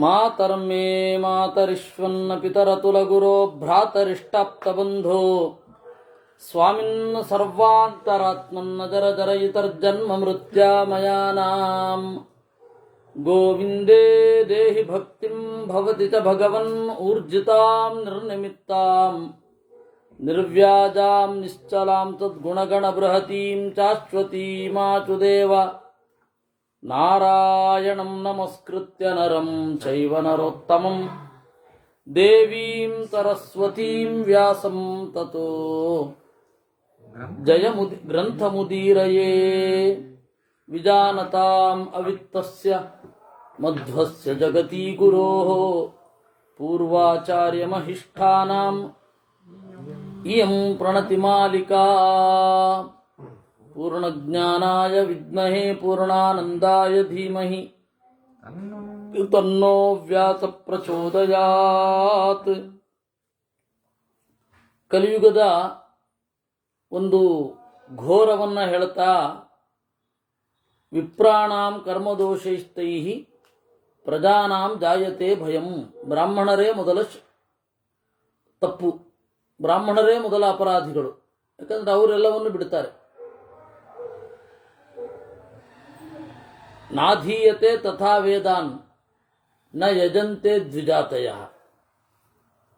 ಮಾತರಂ ಮೇ ಮಾತರಿಶ್ವನ್ನ ಪಿತರತುಲಗುರೋ ಭ್ರಾತರಿಷ್ಟಾಪ್ತಬಂಧೋ ಸ್ವಾಮಿನ್ನ ಸರ್ವಾಂತರಾತ್ಮನ್ನ ಜರ ಜರಯಿತರ್ಜನ್ಮ ಮೃತ್ಯಾಮಯಾನಾಂ ಗೋವಿಂದೇ ದೇಹಿ ಭಕ್ತಿಂ ಭವತಿ ಚ ಭಗವನ್ ಊರ್ಜಿತಾಂ ನಿರ್ನಿಮಿತ್ತಾಂ ನಿರ್ವ್ಯಾಜಾಂ ನಿಶ್ಚಲಾಂ ತದ್ಗುಣಗಣ ಬೃಹತೀಂ ಶಾಶ್ವತೀಮಾಚುದೇವ ನಾರಾಯಣಂ ನಮಸ್ಕೃತ್ಯ ನರಂ ಚೈವ ನರೋತ್ತಮಂ ದೇವೀಂ ಸರಸ್ವತೀಂ ವ್ಯಾಸಂ ತತೋ ಗ್ರಂಥಮುದೀರಯೇ ವಿಜಾನತಾಂ ಅವಿತ್ತಸ್ಯ ಮಧ್ವಸ್ಯ ಜಗತಿ ಗುರೋಃ ಪೂರ್ವಾಚಾರ್ಯಮಹಿಷ್ಠಾನಾಂ ಇಯಂ ಪ್ರಣತಿಮಾಲಿಕಾ ಪೂರ್ಣಜ್ಞಾನಾಯ ವಿದ್ಮಹೇ ಪೂರ್ಣಾನಂದಾಯ ಧೀಮಹಿ ತನ್ನೋ ವ್ಯಾಸ ಪ್ರಚೋದಯಾತ್. ಕಲಿಯುಗದ ಒಂದು ಘೋರವನ್ನು ಹೇಳ್ತಾ ವಿಪ್ರಾಣಾಂ ಕರ್ಮದೋಷೈಸ್ತೈಃ ಪ್ರಜಾನಾಂ ಜಾಯತೆ ಭಯಂ. ಬ್ರಾಹ್ಮಣರೇ ಮೊದಲ ತಪ್ಪು, ಬ್ರಾಹ್ಮಣರೇ ಮೊದಲ ಅಪರಾಧಿಗಳು. ಯಾಕಂದ್ರೆ ಅವರೆಲ್ಲವನ್ನು ಬಿಡ್ತಾರೆ. ನಾಧೀಯತೆ ತಥಾ ವೇದಾನ್ ನ ಯಜಂತೆ ದ್ವಿಜಾತಯ.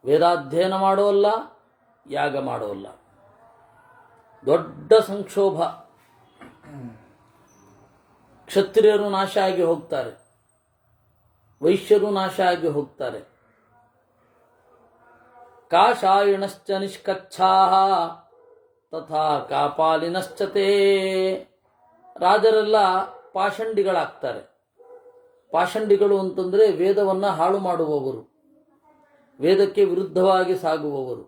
ವೇದಾಧ್ಯಯನ ಮಾಡೋಲ್ಲ, ಯಾಗ ಮಾಡೋಲ್ಲ. ದೊಡ್ಡ ಸಂಕ್ಷೋಭ. ಕ್ಷತ್ರಿಯರು ನಾಶ ಆಗಿ ಹೋಗ್ತಾರೆ, ವೈಶ್ಯರು ನಾಶ ಆಗಿ ಹೋಗ್ತಾರೆ. ಕಾಷಾಯಿಣಶ್ಚ ನಿಷ್ಕಚ್ಛಾಃ ತಥಾ ಕಾಪಾಲಿನಶ್ಚತೆ. ರಾಜರೆಲ್ಲ ಪಾಷಂಡಿಗಳಾಗ್ತಾರೆ. ಪಾಷಂಡಿಗಳು ಅಂತಂದರೆ ವೇದವನ್ನು ಹಾಳು ಮಾಡುವವರು, ವೇದಕ್ಕೆ ವಿರುದ್ಧವಾಗಿ ಸಾಗುವವರು.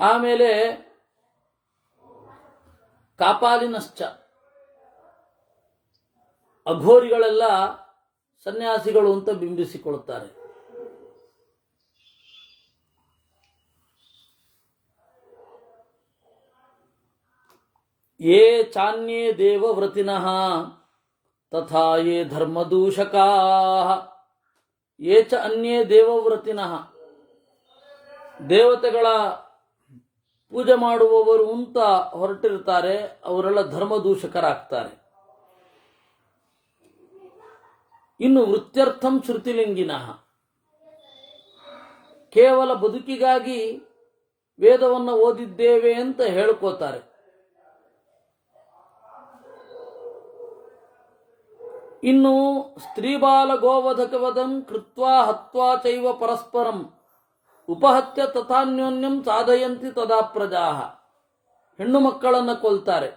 ಆಮೇಲೆ ಕಾಪಾಲಿನಶ್ಚ, ಅಘೋರಿಗಳೆಲ್ಲ ಸನ್ಯಾಸಿಗಳು ಅಂತ ಬಿಂಬಿಸಿಕೊಳ್ತಾರೆ. ಯೇ ಚಾನ್ಯೇ ದೇವವ್ರತಿನಃ ತಥಾ ಯೇ ಧರ್ಮದೂಷಕಾಃ. ಯೇ ಚ ಅನ್ಯೇ ದೇವವ್ರತಿನಃ, ದೇವತೆಗಳ ಪೂಜೆ ಮಾಡುವವರು ಅಂತ ಹೊರಟಿರ್ತಾರೆ, ಅವರೆಲ್ಲ ಧರ್ಮದೂಷಕರಾಗ್ತಾರೆ. ಇನ್ನು ವೃತ್ಯರ್ಥಂ ಶ್ರುತಿಲಿಂಗಿನಃ, ಕೇವಲ ಬದುಕಿಗಾಗಿ ವೇದವನ್ನು ಓದಿದ್ದೇವೆ ಅಂತ ಹೇಳ್ಕೋತಾರೆ. ಇನ್ನು ಸ್ತ್ರೀಬಾಲ ಗೋವಧಕವದಂ ಕೃತ್ವಾ ಹತ್ವಾ ಚೈವ ಪರಸ್ಪರಂ ಉಪಹತ್ಯ ತಥಾನ್ಯೋನ್ಯಂ ಸಾಧಯಂತಿ ತದಾ ಪ್ರಜಾಃ. ಹೆಣ್ಣು ಮಕ್ಕಳನ್ನು ಕೊಲ್ತಾರೆ,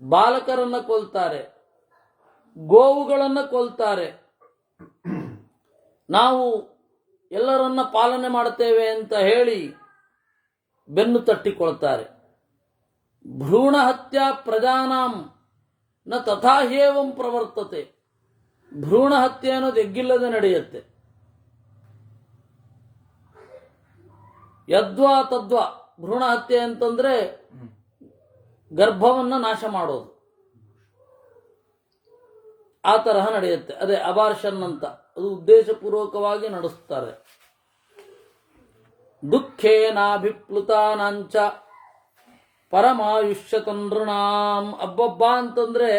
ಬಾಲಕರನ್ನು ಕೊಲ್ತಾರೆ, ಗೋವುಗಳನ್ನು ಕೊಲ್ತಾರೆ. ನಾವು ಎಲ್ಲರನ್ನ ಪಾಲನೆ ಮಾಡ್ತೇವೆ ಅಂತ ಹೇಳಿ ಬೆನ್ನು ತಟ್ಟಿಕೊಳ್ತಾರೆ. ಭ್ರೂಣ ಹತ್ಯಾ ಪ್ರಜಾನಾಂ ನ ತಥಾ ಹ್ಯೇವಂ ಪ್ರವರ್ತತೆ. ಭ್ರೂಣ ಹತ್ಯೆ ಅನ್ನೋದು ಎಗ್ಗಿಲ್ಲದೆ ನಡೆಯುತ್ತೆ. ಯದ್ವಾ ತದ್ವಾ. ಭ್ರೂಣ ಹತ್ಯೆ ಅಂತಂದ್ರೆ ಗರ್ಭವನ್ನು ನಾಶ ಮಾಡೋದು, ಆ ತರಹ ನಡೆಯುತ್ತೆ. ಅದೇ ಅಬಾರ್ಷನ್ ಅಂತ, ಅದು ಉದ್ದೇಶಪೂರ್ವಕವಾಗಿ ನಡೆಸ್ತಾರೆ. ದುಃಖೇನಾಭಿಪ್ಲುತಾನಾಂಚ ಪರಮಾಯುಷ್ಯ ತಂದೃಣಾಂ. ಅಬ್ಬಬ್ಬ ಅಂತಂದ್ರೆ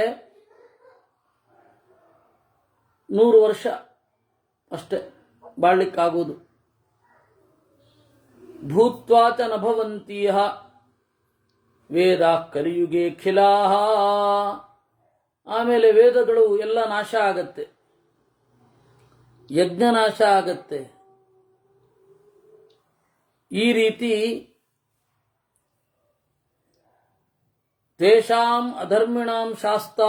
100 ವರ್ಷ ಅಷ್ಟೇ ಬಾಳ್ಲಿಕ್ಕಾಗೋದು. ಭೂತ್ವಾಚ ನಭವಂತೀಹ ವೇದ ಕಲಿಯುಗೆ ಖಿಲಾಹ. ಆಮೇಲೆ ವೇದಗಳು ಎಲ್ಲ ನಾಶ ಆಗತ್ತೆ, ಯಜ್ಞ ನಾಶ ಆಗತ್ತೆ. ಈ ರೀತಿ ತೇಷಾಂ ಅಧರ್ಮಿಣಾಂ ಶಾಸ್ತ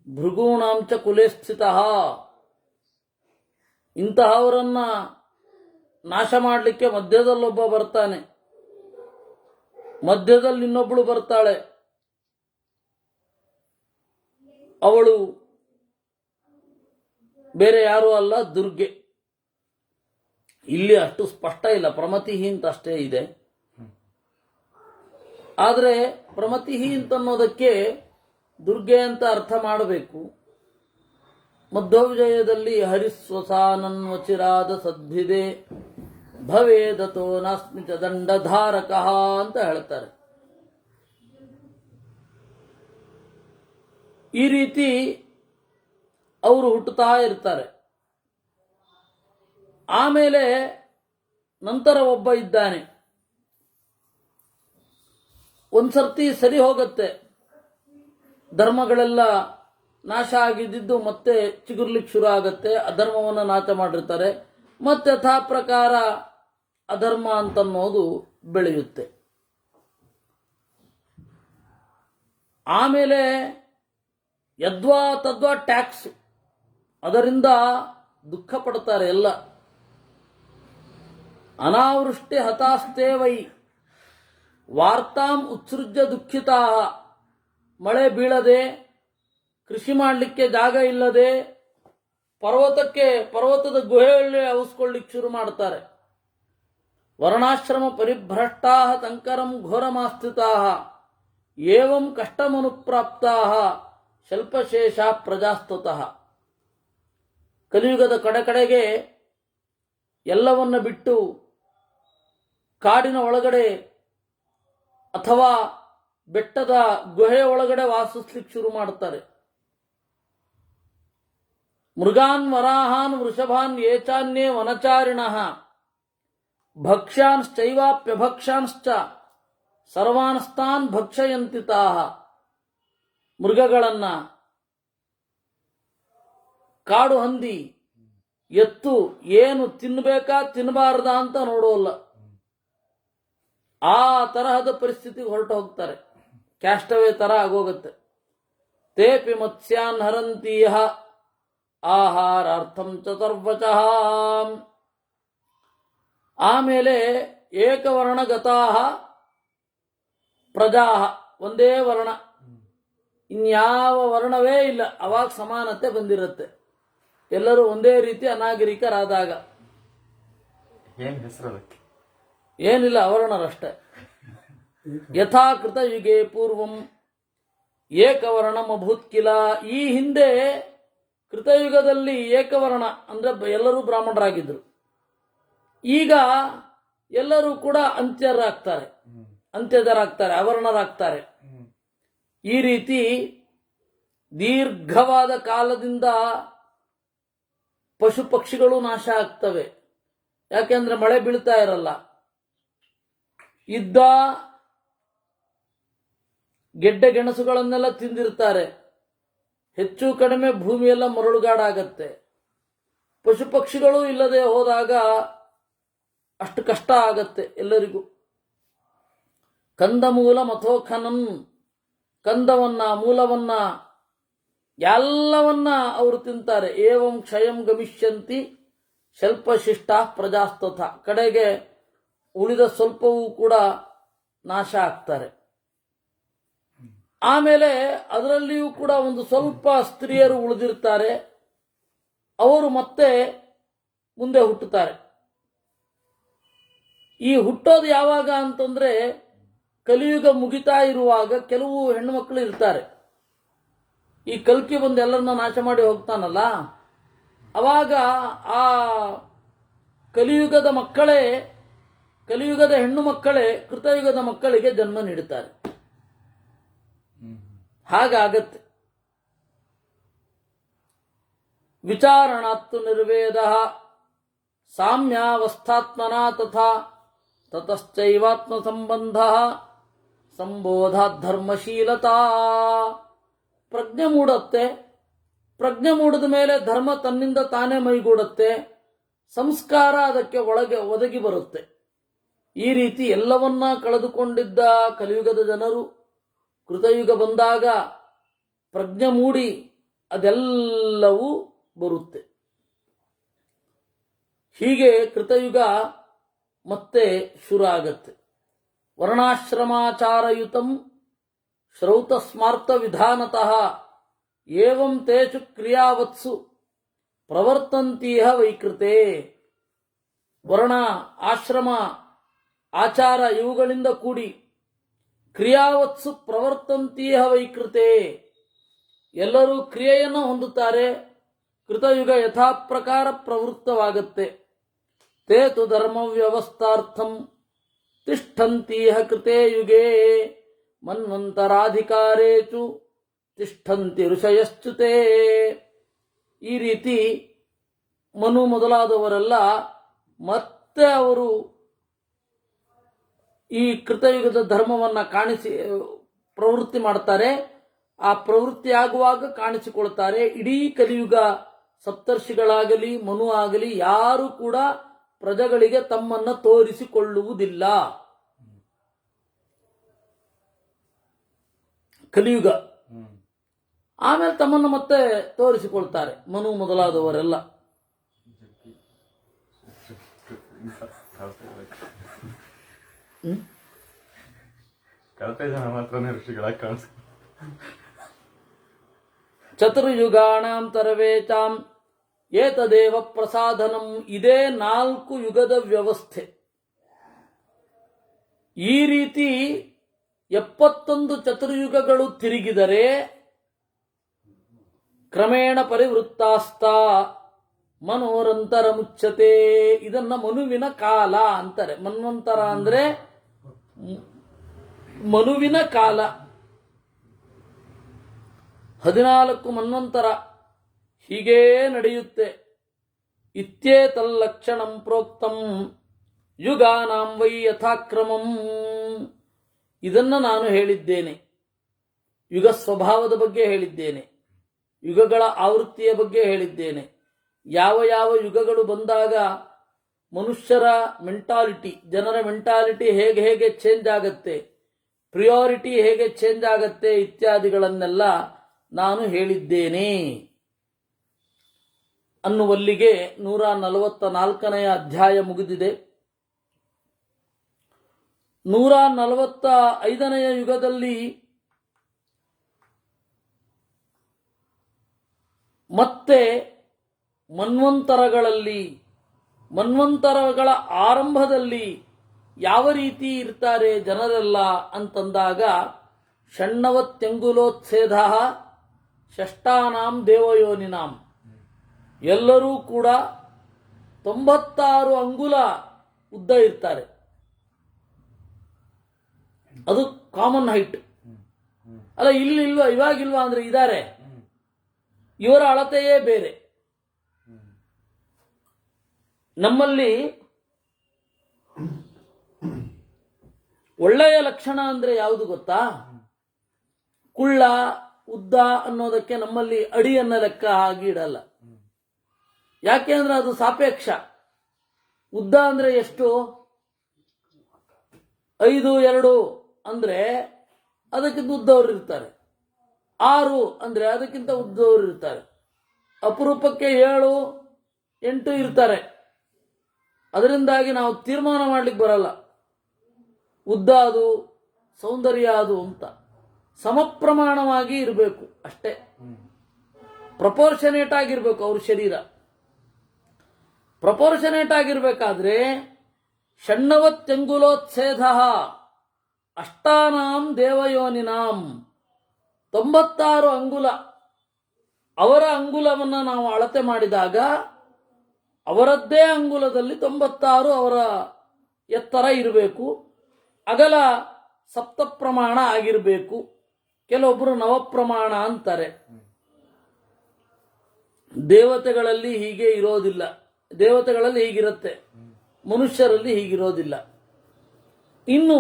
ಭೃಗೂಣಾಂ ಚ ಕುಲೆ ಸ್ಥಿತಃ. ಇಂತಹವರನ್ನ ನಾಶ ಮಾಡಲಿಕ್ಕೆ ಮಧ್ಯದಲ್ಲೊಬ್ಬ ಬರ್ತಾನೆ, ಮಧ್ಯದಲ್ಲಿ ಇನ್ನೊಬ್ಬಳು ಬರ್ತಾಳೆ. ಅವಳು ಬೇರೆ ಯಾರೂ ಅಲ್ಲ, ದುರ್ಗೆ. ಇಲ್ಲಿ ಅಷ್ಟು ಸ್ಪಷ್ಟ ಇಲ್ಲ, ಪ್ರಮತಿಹಿ ಅಂತ ಅಷ್ಟೇ ಇದೆ. ಆದರೆ ಪ್ರಮತಿಹಿ ಅಂತನ್ನೋದಕ್ಕೆ ದುರ್ಗೆ ಅಂತ ಅರ್ಥ ಮಾಡಬೇಕು. ಮಧ್ವವಿಜಯದಲ್ಲಿ ಹರಿಸ್ವಸಾನನ್ವಚಿರಾದ ಸದ್ಭಿದೆ ಭವೇದತೋ ನಾಸ್ಮಿತ ದಂಡಧಾರಕ ಅಂತ ಹೇಳ್ತಾರೆ. ಈ ರೀತಿ ಅವರು ಹುಟ್ಟುತ್ತಾ ಇರ್ತಾರೆ. ಆಮೇಲೆ ನಂತರ ಒಬ್ಬ ಇದ್ದಾನೆ. ಒಂದ್ಸರ್ತಿ ಸರಿ ಹೋಗುತ್ತೆ, ಧರ್ಮಗಳೆಲ್ಲ ನಾಶ ಆಗಿದ್ದು ಮತ್ತೆ ಚಿಗುರ್ಲಿಕ್ಕೆ ಶುರು ಆಗತ್ತೆ. ಅಧರ್ಮವನ್ನು ನಾಶ ಮಾಡಿರ್ತಾರೆ, ಮತ್ತೆ ಯಥಾ ಪ್ರಕಾರ ಅಧರ್ಮ ಅಂತನ್ನೋದು ಬೆಳೆಯುತ್ತೆ. ಆಮೇಲೆ ಯದ್ವಾ ತದ್ವಾ ಟ್ಯಾಕ್ಸ್, ಅದರಿಂದ ದುಃಖ ಪಡ್ತಾರೆ ಎಲ್ಲ. ಅನಾವೃಷ್ಟಿ ಹತಾಸ್ತೆ ವೈ ವಾರ್ತಾಂ ಉತ್ಸೃಜ್ಯ ದುಃಖಿತಾ. ಮಳೆ ಬೀಳದೆ, ಕೃಷಿ ಮಾಡಲಿಕ್ಕೆ ಜಾಗ ಇಲ್ಲದೆ, ಪರ್ವತದ ಗುಹೆಯಲ್ಲಿ ಅವಸ್ಕೊಳ್ಳಿಕ್ಕೆ ಶುರು ಮಾಡ್ತಾರೆ. ವರ್ಣಾಶ್ರಮ ಪರಿಭ್ರಷ್ಟಾ ತಂಕರಂ ಘೋರಮಾಸ್ಥಿತಾ ಏವಂ ಕಷ್ಟಮನುಪ್ರಾಪ್ತಾ ಶಲ್ಪಶೇಷ ಪ್ರಜಾಸ್ತತಃ. ಕಲಿಯುಗದ ಕಡೆಗೆ ಎಲ್ಲವನ್ನ ಬಿಟ್ಟು ಕಾಡಿನ ಒಳಗಡೆ ಅಥವಾ ಬೆಟ್ಟದ ಗುಹೆಯ ಒಳಗಡೆ ವಾಸಿಸ್ಲಿಕ್ಕೆ ಶುರು ಮಾಡುತ್ತಾರೆ. ಮೃಗಾನ್ ವರಾಹಾನ್ ವೃಷಭಾನ್ ಏಚಾನ್ಯೇ ವನಚಾರಿಣಃ ಭಕ್ಷ್ಯಾನ್ಶ್ಚೈವಾಪ್ಯಭಕ್ಷ್ಯಾನ್ಶ್ಚ ಸರ್ವಾನ್ಸ್ತಾನ್ ಭಕ್ಷಯಂತಿತಾಃ. ಮೃಗಗಳನ್ನ, ಕಾಡು ಹಂದಿ, ಎತ್ತು ಏನು ತಿನ್ನಬೇಕಾ ತಿನ್ನಬಾರ್ದ ಅಂತ ನೋಡೋಲ್ಲ. ಆ ತರಹದ ಪರಿಸ್ಥಿತಿಗೆ ಹೊರಟು ಹೋಗ್ತಾರೆ. ಕ್ಯಾಸ್ಟವೇ ತರ ಆಗೋಗುತ್ತೆ. ತೇಪಿ ಮತ್ಸ್ಯಾನ್ ಹರಂತೀಹ ಆಹಾರಾರ್ಥಂ ಚತುರ್ವಚಃ. ಆಮೇಲೆ ಏಕವರ್ಣಗತಾಹ ಪ್ರಜಾ, ಒಂದೇ ವರ್ಣ, ಇನ್ಯಾವ ವರ್ಣವೇ ಇಲ್ಲ. ಅವಾಗ ಸಮಾನತೆ ಬಂದಿರುತ್ತೆ. ಎಲ್ಲರೂ ಒಂದೇ ರೀತಿ ಅನಾಗರಿಕರಾದಾಗ ಏನಿಲ್ಲ, ಅವರ್ಣರಷ್ಟೇ. ಯಥಾಕೃತ ಯುಗೆ ಪೂರ್ವಂ ಏಕವರ್ಣಮಭೂತ್ ಕಿಲ. ಈ ಹಿಂದೆ ಕೃತಯುಗದಲ್ಲಿ ಏಕವರ್ಣ ಅಂದ್ರೆ ಎಲ್ಲರೂ ಬ್ರಾಹ್ಮಣರಾಗಿದ್ರು. ಈಗ ಎಲ್ಲರೂ ಕೂಡ ಅಂತ್ಯದರಾಗ್ತಾರೆ, ಅವರ್ಣರಾಗ್ತಾರೆ. ಈ ರೀತಿ ದೀರ್ಘವಾದ ಕಾಲದಿಂದ ಪಶು ಪಕ್ಷಿಗಳು ನಾಶ ಆಗ್ತವೆ. ಯಾಕೆಂದ್ರೆ ಮಳೆ ಬೀಳ್ತಾ ಇರಲ್ಲ. ಇದ್ದ ಗೆಡ್ಡೆ ಗೆಣಸುಗಳನ್ನೆಲ್ಲ ತಿಂದಿರ್ತಾರೆ. ಹೆಚ್ಚು ಕಡಿಮೆ ಭೂಮಿಯೆಲ್ಲ ಮರಳುಗಾಡಾಗತ್ತೆ. ಪಶು ಪಕ್ಷಿಗಳು ಇಲ್ಲದೆ ಹೋದಾಗ ಅಷ್ಟು ಕಷ್ಟ ಆಗತ್ತೆ ಎಲ್ಲರಿಗೂ. ಕಂದಮೂಲ ಮಥೋಖನನ್, ಕಂದವನ್ನ, ಮೂಲವನ್ನ ಎಲ್ಲವನ್ನ ಅವರು ತಿಂತಾರೆ. ಏವಂ ಕ್ಷಯಂ ಗಮಿಷ್ಯಂತಿ ಶಲ್ಪಶಿಷ್ಟ ಪ್ರಜಾಸ್ತಥ. ಕಡೆಗೆ ಉಳಿದ ಸ್ವಲ್ಪವೂ ಕೂಡ ನಾಶ ಆಗ್ತಾರೆ. ಆಮೇಲೆ ಅದರಲ್ಲಿಯೂ ಕೂಡ ಒಂದು ಸ್ವಲ್ಪ ಸ್ತ್ರೀಯರು ಉಳಿದಿರ್ತಾರೆ. ಅವರು ಮತ್ತೆ ಮುಂದೆ ಹುಟ್ಟುತ್ತಾರೆ. ಈ ಹುಟ್ಟೋದು ಯಾವಾಗ ಅಂತಂದ್ರೆ ಕಲಿಯುಗ ಮುಗಿತಾ ಇರುವಾಗ ಕೆಲವು ಹೆಣ್ಣು ಮಕ್ಕಳು ಇರ್ತಾರೆ. ಈ ಕಲ್ಕಿ ಬಂದು ಎಲ್ಲರನ್ನ ನಾಶ ಮಾಡಿ ಹೋಗ್ತಾನಲ್ಲ, ಅವಾಗ ಆ ಕಲಿಯುಗದ ಹೆಣ್ಣು ಮಕ್ಕಳೇ ಕೃತಯುಗದ ಮಕ್ಕಳಿಗೆ ಜನ್ಮ ನೀಡುತ್ತಾರೆ. ಹಾಗಾಗತ್ತೆ. ವಿಚಾರಣಾತ್ತು ನಿರ್ವೇದ ಸಾಮ್ಯಾವಸ್ಥಾತ್ಮನ ತಥಾ ತತಶ್ಚೈವಾತ್ಮ ಸಂಬಂಧ ಸಂಬೋಧಾತ್ ಧರ್ಮಶೀಲತಾ. ಪ್ರಜ್ಞೆ ಮೂಡುತ್ತೆ. ಪ್ರಜ್ಞೆ ಮೂಡಿದ ಮೇಲೆ ಧರ್ಮ ತನ್ನಿಂದ ತಾನೇ ಮೈಗೂಡುತ್ತೆ. ಸಂಸ್ಕಾರ ಅದಕ್ಕೆ ಒದಗಿ ಬರುತ್ತೆ. ಈ ರೀತಿ ಎಲ್ಲವನ್ನ ಕಳೆದುಕೊಂಡಿದ್ದ ಕಲಿಯುಗದ ಜನರು ಕೃತಯುಗ ಬಂದಾಗ ಪ್ರಜ್ಞೆ ಮೂಡಿ ಅದೆಲ್ಲವೂ ಬರುತ್ತೆ. ಹೀಗೆ ಕೃತಯುಗ ಮತ್ತೆ ಶುರು ಆಗತ್ತೆ. ವರ್ಣಾಶ್ರಮಾಚಾರಯುತಂ ಶ್ರೌತ ಸ್ಮಾರ್ತ ವಿಧಾನತಃ ಏವಂ ತೇಷು ಕ್ರಿಯಾವತ್ಸು ಪ್ರವರ್ತಂತೀಹ ವೈಕೃತೆ. ವರ್ಣ, ಆಶ್ರಮ, ಆಚಾರ ಇವುಗಳಿಂದ ಕೂಡಿ ಕ್ರಿಯಾವತ್ಸು ಪ್ರವರ್ತಂತೀಹ ವೈಕೃತೆ. ಎಲ್ಲರೂ ಕ್ರಿಯೆಯನ್ನು ಹೊಂದುತ್ತಾರೆ, ಕೃತಯುಗ ಯಥಾಪ್ರಕಾರ ಪ್ರವೃತ್ತವಾಗುತ್ತೆ. ತೇ ತು ಧರ್ಮ ವ್ಯವಸ್ಥಾರ್ಥಂ ತಿಷ್ಠಂತೀಹ ಕೃತೇ ಯುಗೇ ಮನ್ವಂತರಾಧಿಕಾರೇಚು ತಿಷ್ಠಂತಿ ಋಷಯಶ್ಚುತೇ. ಈ ರೀತಿ ಮನು ಮೊದಲಾದವರೆಲ್ಲ ಮತ್ತೆ ಅವರು ಈ ಕೃತಯುಗದ ಧರ್ಮವನ್ನು ಪ್ರವೃತ್ತಿ ಮಾಡ್ತಾರೆ. ಆ ಪ್ರವೃತ್ತಿ ಆಗುವಾಗ ಕಾಣಿಸಿಕೊಳ್ತಾರೆ. ಇಡೀ ಕಲಿಯುಗ ಸಪ್ತರ್ಷಿಗಳಾಗಲಿ ಮನು ಆಗಲಿ ಯಾರು ಕೂಡ ಪ್ರಜೆಗಳಿಗೆ ತಮ್ಮನ್ನು ತೋರಿಸಿಕೊಳ್ಳುವುದಿಲ್ಲ. ಕಲಿಯುಗ ಆಮೇಲೆ ತಮ್ಮನ್ನು ಮತ್ತೆ ತೋರಿಸಿಕೊಳ್ತಾರೆ ಮನು ಮೊದಲಾದವರೆಲ್ಲ. ಚತುರ್ಯುಗಾಣಾಂ ತರವೇಚಾಂ ಏತದೇವ ಪ್ರಸಾದನಂ. ಇದೇ 4 ಯುಗದ ವ್ಯವಸ್ಥೆ. ಈ ರೀತಿ 71 ಚತುರ್ಯುಗಗಳು ತಿರುಗಿದರೆ ಕ್ರಮೇಣ ಪರಿವೃತ್ತಾಸ್ತ ಮನೋರಂತರ ಮುಚ್ಚತೆ. ಇದನ್ನ ಮನುವಿನ ಕಾಲ ಅಂತಾರೆ. ಮನ್ವಂತರ ಅಂದ್ರೆ ಮನುವಿನ ಕಾಲ. 14 ಮನ್ವಂತರ ಹೀಗೇ ನಡೆಯುತ್ತೆ. ಇತ್ಯೇತಲ್ಲಕ್ಷಣಂ ಪ್ರೋಕ್ತಂ ಯುಗಾನಾಂ ವೈ ಯಥಾಕ್ರಮಂ. ಇದನ್ನ ನಾನು ಹೇಳಿದ್ದೇನೆ. ಯುಗ ಸ್ವಭಾವದ ಬಗ್ಗೆ ಹೇಳಿದ್ದೇನೆ, ಯುಗಗಳ ಆವೃತ್ತಿಯ ಬಗ್ಗೆ ಹೇಳಿದ್ದೇನೆ. ಯಾವ ಯಾವ ಯುಗಗಳು ಬಂದಾಗ ಮನುಷ್ಯರ ಮೆಂಟಾಲಿಟಿ, ಜನರ ಮೆಂಟಾಲಿಟಿ ಹೇಗೆ ಹೇಗೆ ಚೇಂಜ್ ಆಗತ್ತೆ, ಪ್ರಿಯಾರಿಟಿ ಹೇಗೆ ಚೇಂಜ್ ಆಗತ್ತೆ ಇತ್ಯಾದಿಗಳನ್ನೆಲ್ಲ ನಾನು ಹೇಳಿದ್ದೇನೆ ಅನ್ನುವಲ್ಲಿಗೆ 144ನೇ ಅಧ್ಯಾಯ ಮುಗಿದಿದೆ. 145ನೇ ಯುಗದಲ್ಲಿ ಮತ್ತೆ ಮನ್ವಂತರಗಳ ಆರಂಭದಲ್ಲಿ ಯಾವ ರೀತಿ ಇರ್ತಾರೆ ಜನರೆಲ್ಲ ಅಂತಂದಾಗ ಷಣ್ಣವತ್ಯಂಗುಲೋತ್ಸೇಧ ಷಷ್ಟಾನಾಂ ದೇವಯೋನಿನಾಂ. ಎಲ್ಲರೂ ಕೂಡ 96 ಅಂಗುಲ ಉದ್ದ ಇರ್ತಾರೆ. ಅದು ಕಾಮನ್ ಹೈಟ್ ಅಲ್ಲ. ಇಲ್ಲಿಲ್ವಾ, ಇವಾಗಿಲ್ವಾ ಅಂದ್ರೆ ಇದ್ದಾರೆ. ಇವರ ಅಳತೆಯೇ ಬೇರೆ. ನಮ್ಮಲ್ಲಿ ಒಳ್ಳೆಯ ಲಕ್ಷಣ ಅಂದ್ರೆ ಯಾವುದು ಗೊತ್ತಾ? ಕುಳ್ಳ ಉದ್ದ ಅನ್ನೋದಕ್ಕೆ ನಮ್ಮಲ್ಲಿ ಅಡಿಯನ್ನ ಲೆಕ್ಕ ಆಗಿ ಇಡಲ್ಲ. ಯಾಕೆ ಅಂದ್ರೆ ಅದು ಸಾಪೇಕ್ಷ. ಉದ್ದ ಅಂದ್ರೆ ಎಷ್ಟು? 5, 2 ಅಂದ್ರೆ ಅದಕ್ಕಿಂತ ಉದ್ದವರು ಇರ್ತಾರೆ. 6 ಅಂದ್ರೆ ಅದಕ್ಕಿಂತ ಉದ್ದವರು ಇರ್ತಾರೆ. ಅಪರೂಪಕ್ಕೆ 7, 8 ಇರ್ತಾರೆ. ಅದರಿಂದಾಗಿ ನಾವು ತೀರ್ಮಾನ ಮಾಡ್ಲಿಕ್ಕೆ ಬರಲ್ಲ ಉದ್ದ ಅದು ಸೌಂದರ್ಯ ಅದು ಅಂತ. ಸಮಪ್ರಮಾಣವಾಗಿ ಇರಬೇಕು ಅಷ್ಟೇ. ಪ್ರಪೋರ್ಷನೇಟ್ ಆಗಿರ್ಬೇಕು ಅವ್ರ ಶರೀರ. ಪ್ರಪೋರ್ಷನೇಟ್ ಆಗಿರ್ಬೇಕಾದ್ರೆ ಷಣ್ಣವತ್ಯಂಗುಲೋತ್ಸೇಧ ಅಷ್ಟಾನಾಂ ದೇವಯೋನಿನಾಂ 96 ಅಂಗುಲ. ಅವರ ಅಂಗುಲವನ್ನು ನಾವು ಅಳತೆ ಮಾಡಿದಾಗ ಅವರದ್ದೇ ಅಂಗುಲದಲ್ಲಿ 96 ಅವರ ಎತ್ತರ ಇರಬೇಕು. ಅಗಲ ಸಪ್ತಪ್ರಮಾಣ ಆಗಿರಬೇಕು. ಕೆಲವೊಬ್ಬರು ನವಪ್ರಮಾಣ ಅಂತಾರೆ. ದೇವತೆಗಳಲ್ಲಿ ಹೀಗೆ ಇರೋದಿಲ್ಲ. ದೇವತೆಗಳಲ್ಲಿ ಹೀಗಿರುತ್ತೆ, ಮನುಷ್ಯರಲ್ಲಿ ಹೀಗಿರೋದಿಲ್ಲ. ಇನ್ನು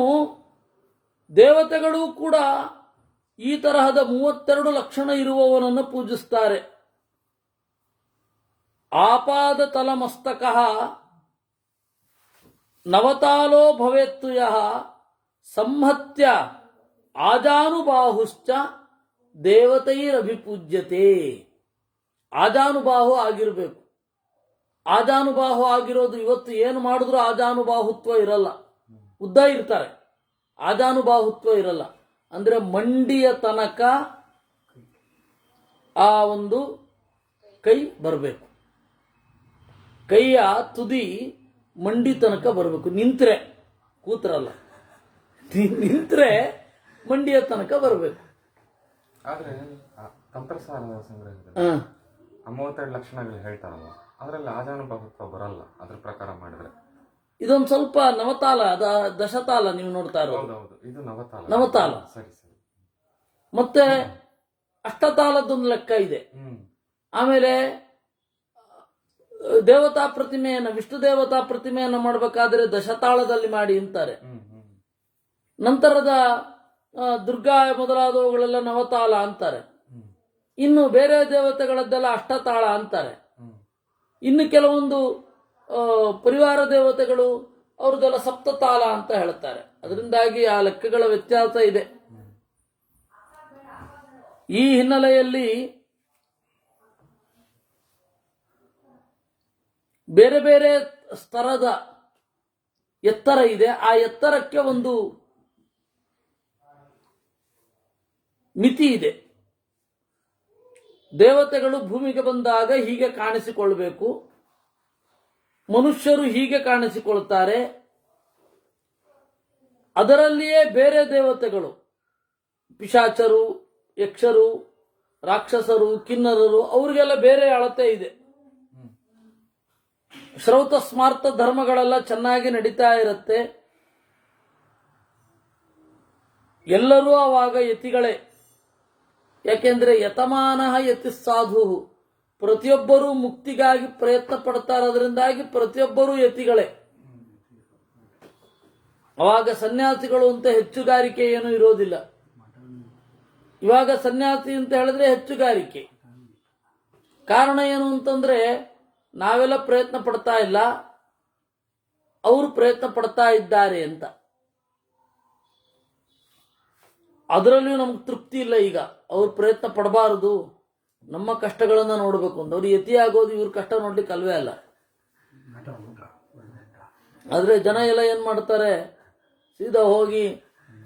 ದೇವತೆಗಳು ಕೂಡ ಈ ತರಹದ 32 ಲಕ್ಷಣ ಇರುವವನನ್ನು ಪೂಜಿಸ್ತಾರೆ. ಆಪಾದ ತಲಮಸ್ತಕ ನವತಾಲೋ ಭವೇತ್ತು ಯಃ ಸಂಹತ್ಯ ಆಜಾನುಬಾಹುಶ್ಚ ದೇವತೈರಭಿಪೂಜ್ಯತೆ. ಆಜಾನುಬಾಹು ಆಗಿರಬೇಕು. ಆಜಾನುಬಾಹು ಆಗಿರೋದು ಇವತ್ತು ಏನು ಮಾಡಿದ್ರೂ ಆಜಾನುಬಾಹುತ್ವ ಇರಲ್ಲ. ಉದ್ದ ಇರ್ತಾರೆ, ಆಜಾನುಬಾಹುತ್ವ ಇರಲ್ಲ. ಅಂದ್ರೆ ಮಂಡಿಯ ತನಕ ಆ ಒಂದು ಕೈ ಬರಬೇಕು. ಕೈಯ ತುದಿ ಮಂಡಿ ತನಕ ಬರಬೇಕು. ನಿಂತ್ರೆ, ಕೂತ್ರಲ್ಲ, ನಿಂತ್ರೆ ಮಂಡಿಯ ತನಕ ಬರಬೇಕು. ಆದ್ರೆ ತಂತ್ರಸಾರ ಸಂಗ್ರಹದಲ್ಲಿ 32 ಲಕ್ಷಣಗಳು ಹೇಳ್ತಾರಲ್ಲ, ಅದರಲ್ಲಿ ಆಜಾನುಭಾವತ್ವ ಬರಲ್ಲ ಅದ್ರ ಪ್ರಕಾರ ಮಾಡಿದ್ರೆ. ಇದೊಂದು ಸ್ವಲ್ಪ ನವತಾಲ, ದಶತಾಲ ನೀವು ನೋಡ್ತಾ ಇರೋದು. ಹೌದೌದು, ಇದು ನವತಾಲ. ನವತಾಲ. ಸರಿ ಸರಿ. ಮತ್ತೆ ಅಷ್ಟತಾಲದ್ದೊಂದು ಲೆಕ್ಕ ಇದೆ. ಆಮೇಲೆ ದೇವತಾ ಪ್ರತಿಮೆಯನ್ನು, ವಿಷ್ಣು ದೇವತಾ ಪ್ರತಿಮೆಯನ್ನು ಮಾಡಬೇಕಾದ್ರೆ ದಶತಾಳದಲ್ಲಿ ಮಾಡಿ ಅಂತಾರೆ. ನಂತರದ ದುರ್ಗಾ ಮೊದಲಾದವುಗಳೆಲ್ಲ ನವತಾಳ ಅಂತಾರೆ. ಇನ್ನು ಬೇರೆ ದೇವತೆಗಳದ್ದೆಲ್ಲ ಅಷ್ಟತಾಳ ಅಂತಾರೆ. ಇನ್ನು ಕೆಲವೊಂದು ಪರಿವಾರ ದೇವತೆಗಳು ಅವ್ರದ್ದೆಲ್ಲ ಸಪ್ತತಾಳ ಅಂತ ಹೇಳ್ತಾರೆ. ಅದರಿಂದಾಗಿ ಆ ಲೆಕ್ಕಗಳ ವ್ಯತ್ಯಾಸ ಇದೆ. ಈ ಹಿನ್ನೆಲೆಯಲ್ಲಿ ಬೇರೆ ಬೇರೆ ಸ್ತರದ ಎತ್ತರ ಇದೆ. ಆ ಎತ್ತರಕ್ಕೆ ಒಂದು ಮಿತಿ ಇದೆ. ದೇವತೆಗಳು ಭೂಮಿಗೆ ಬಂದಾಗ ಹೀಗೆ ಕಾಣಿಸಿಕೊಳ್ಳಬೇಕು, ಮನುಷ್ಯರು ಹೀಗೆ ಕಾಣಿಸಿಕೊಳ್ತಾರೆ. ಅದರಲ್ಲಿಯೇ ಬೇರೆ ದೇವತೆಗಳು, ಪಿಶಾಚರು, ಯಕ್ಷರು, ರಾಕ್ಷಸರು, ಕಿನ್ನರರು, ಅವರಿಗೆಲ್ಲ ಬೇರೆ ಅಳತೆ ಇದೆ. ಶ್ರೌತ ಸ್ಮಾರ್ತ ಧರ್ಮಗಳೆಲ್ಲ ಚೆನ್ನಾಗಿ ನಡೀತಾ ಇರುತ್ತೆ. ಎಲ್ಲರೂ ಆವಾಗ ಯತಿಗಳೇ. ಯಾಕೆಂದ್ರೆ ಯತಮಾನ ಯತಿ ಸಾಧು, ಪ್ರತಿಯೊಬ್ಬರೂ ಮುಕ್ತಿಗಾಗಿ ಪ್ರಯತ್ನ ಪಡ್ತಾರೆ. ಅದರಿಂದಾಗಿ ಪ್ರತಿಯೊಬ್ಬರೂ ಯತಿಗಳೇ. ಅವಾಗ ಸನ್ಯಾಸಿಗಳು ಅಂತ ಹೆಚ್ಚುಗಾರಿಕೆ ಏನು ಇರೋದಿಲ್ಲ. ಇವಾಗ ಸನ್ಯಾಸಿ ಅಂತ ಹೇಳಿದ್ರೆ ಹೆಚ್ಚುಗಾರಿಕೆ. ಕಾರಣ ಏನು ಅಂತಂದ್ರೆ, ನಾವೆಲ್ಲ ಪ್ರಯತ್ನ ಪಡ್ತಾ ಇಲ್ಲ, ಅವರು ಪ್ರಯತ್ನ ಪಡ್ತಾ ಇದ್ದಾರೆ ಅಂತ. ಅದರಲ್ಲಿಯೂ ನಮ್ಗೆ ತೃಪ್ತಿ ಇಲ್ಲ. ಈಗ ಅವ್ರು ಪ್ರಯತ್ನ ಪಡಬಾರದು, ನಮ್ಮ ಕಷ್ಟಗಳನ್ನ ನೋಡಬೇಕು ಅಂತ. ಅವ್ರು ಯತಿ ಆಗೋದು ಇವ್ರ ಕಷ್ಟ ನೋಡ್ಲಿಕ್ಕೆ ಅಲ್ವೇ ಅಲ್ಲ. ಆದ್ರೆ ಜನ ಎಲ್ಲ ಏನ್ ಮಾಡ್ತಾರೆ, ಸೀದಾ ಹೋಗಿ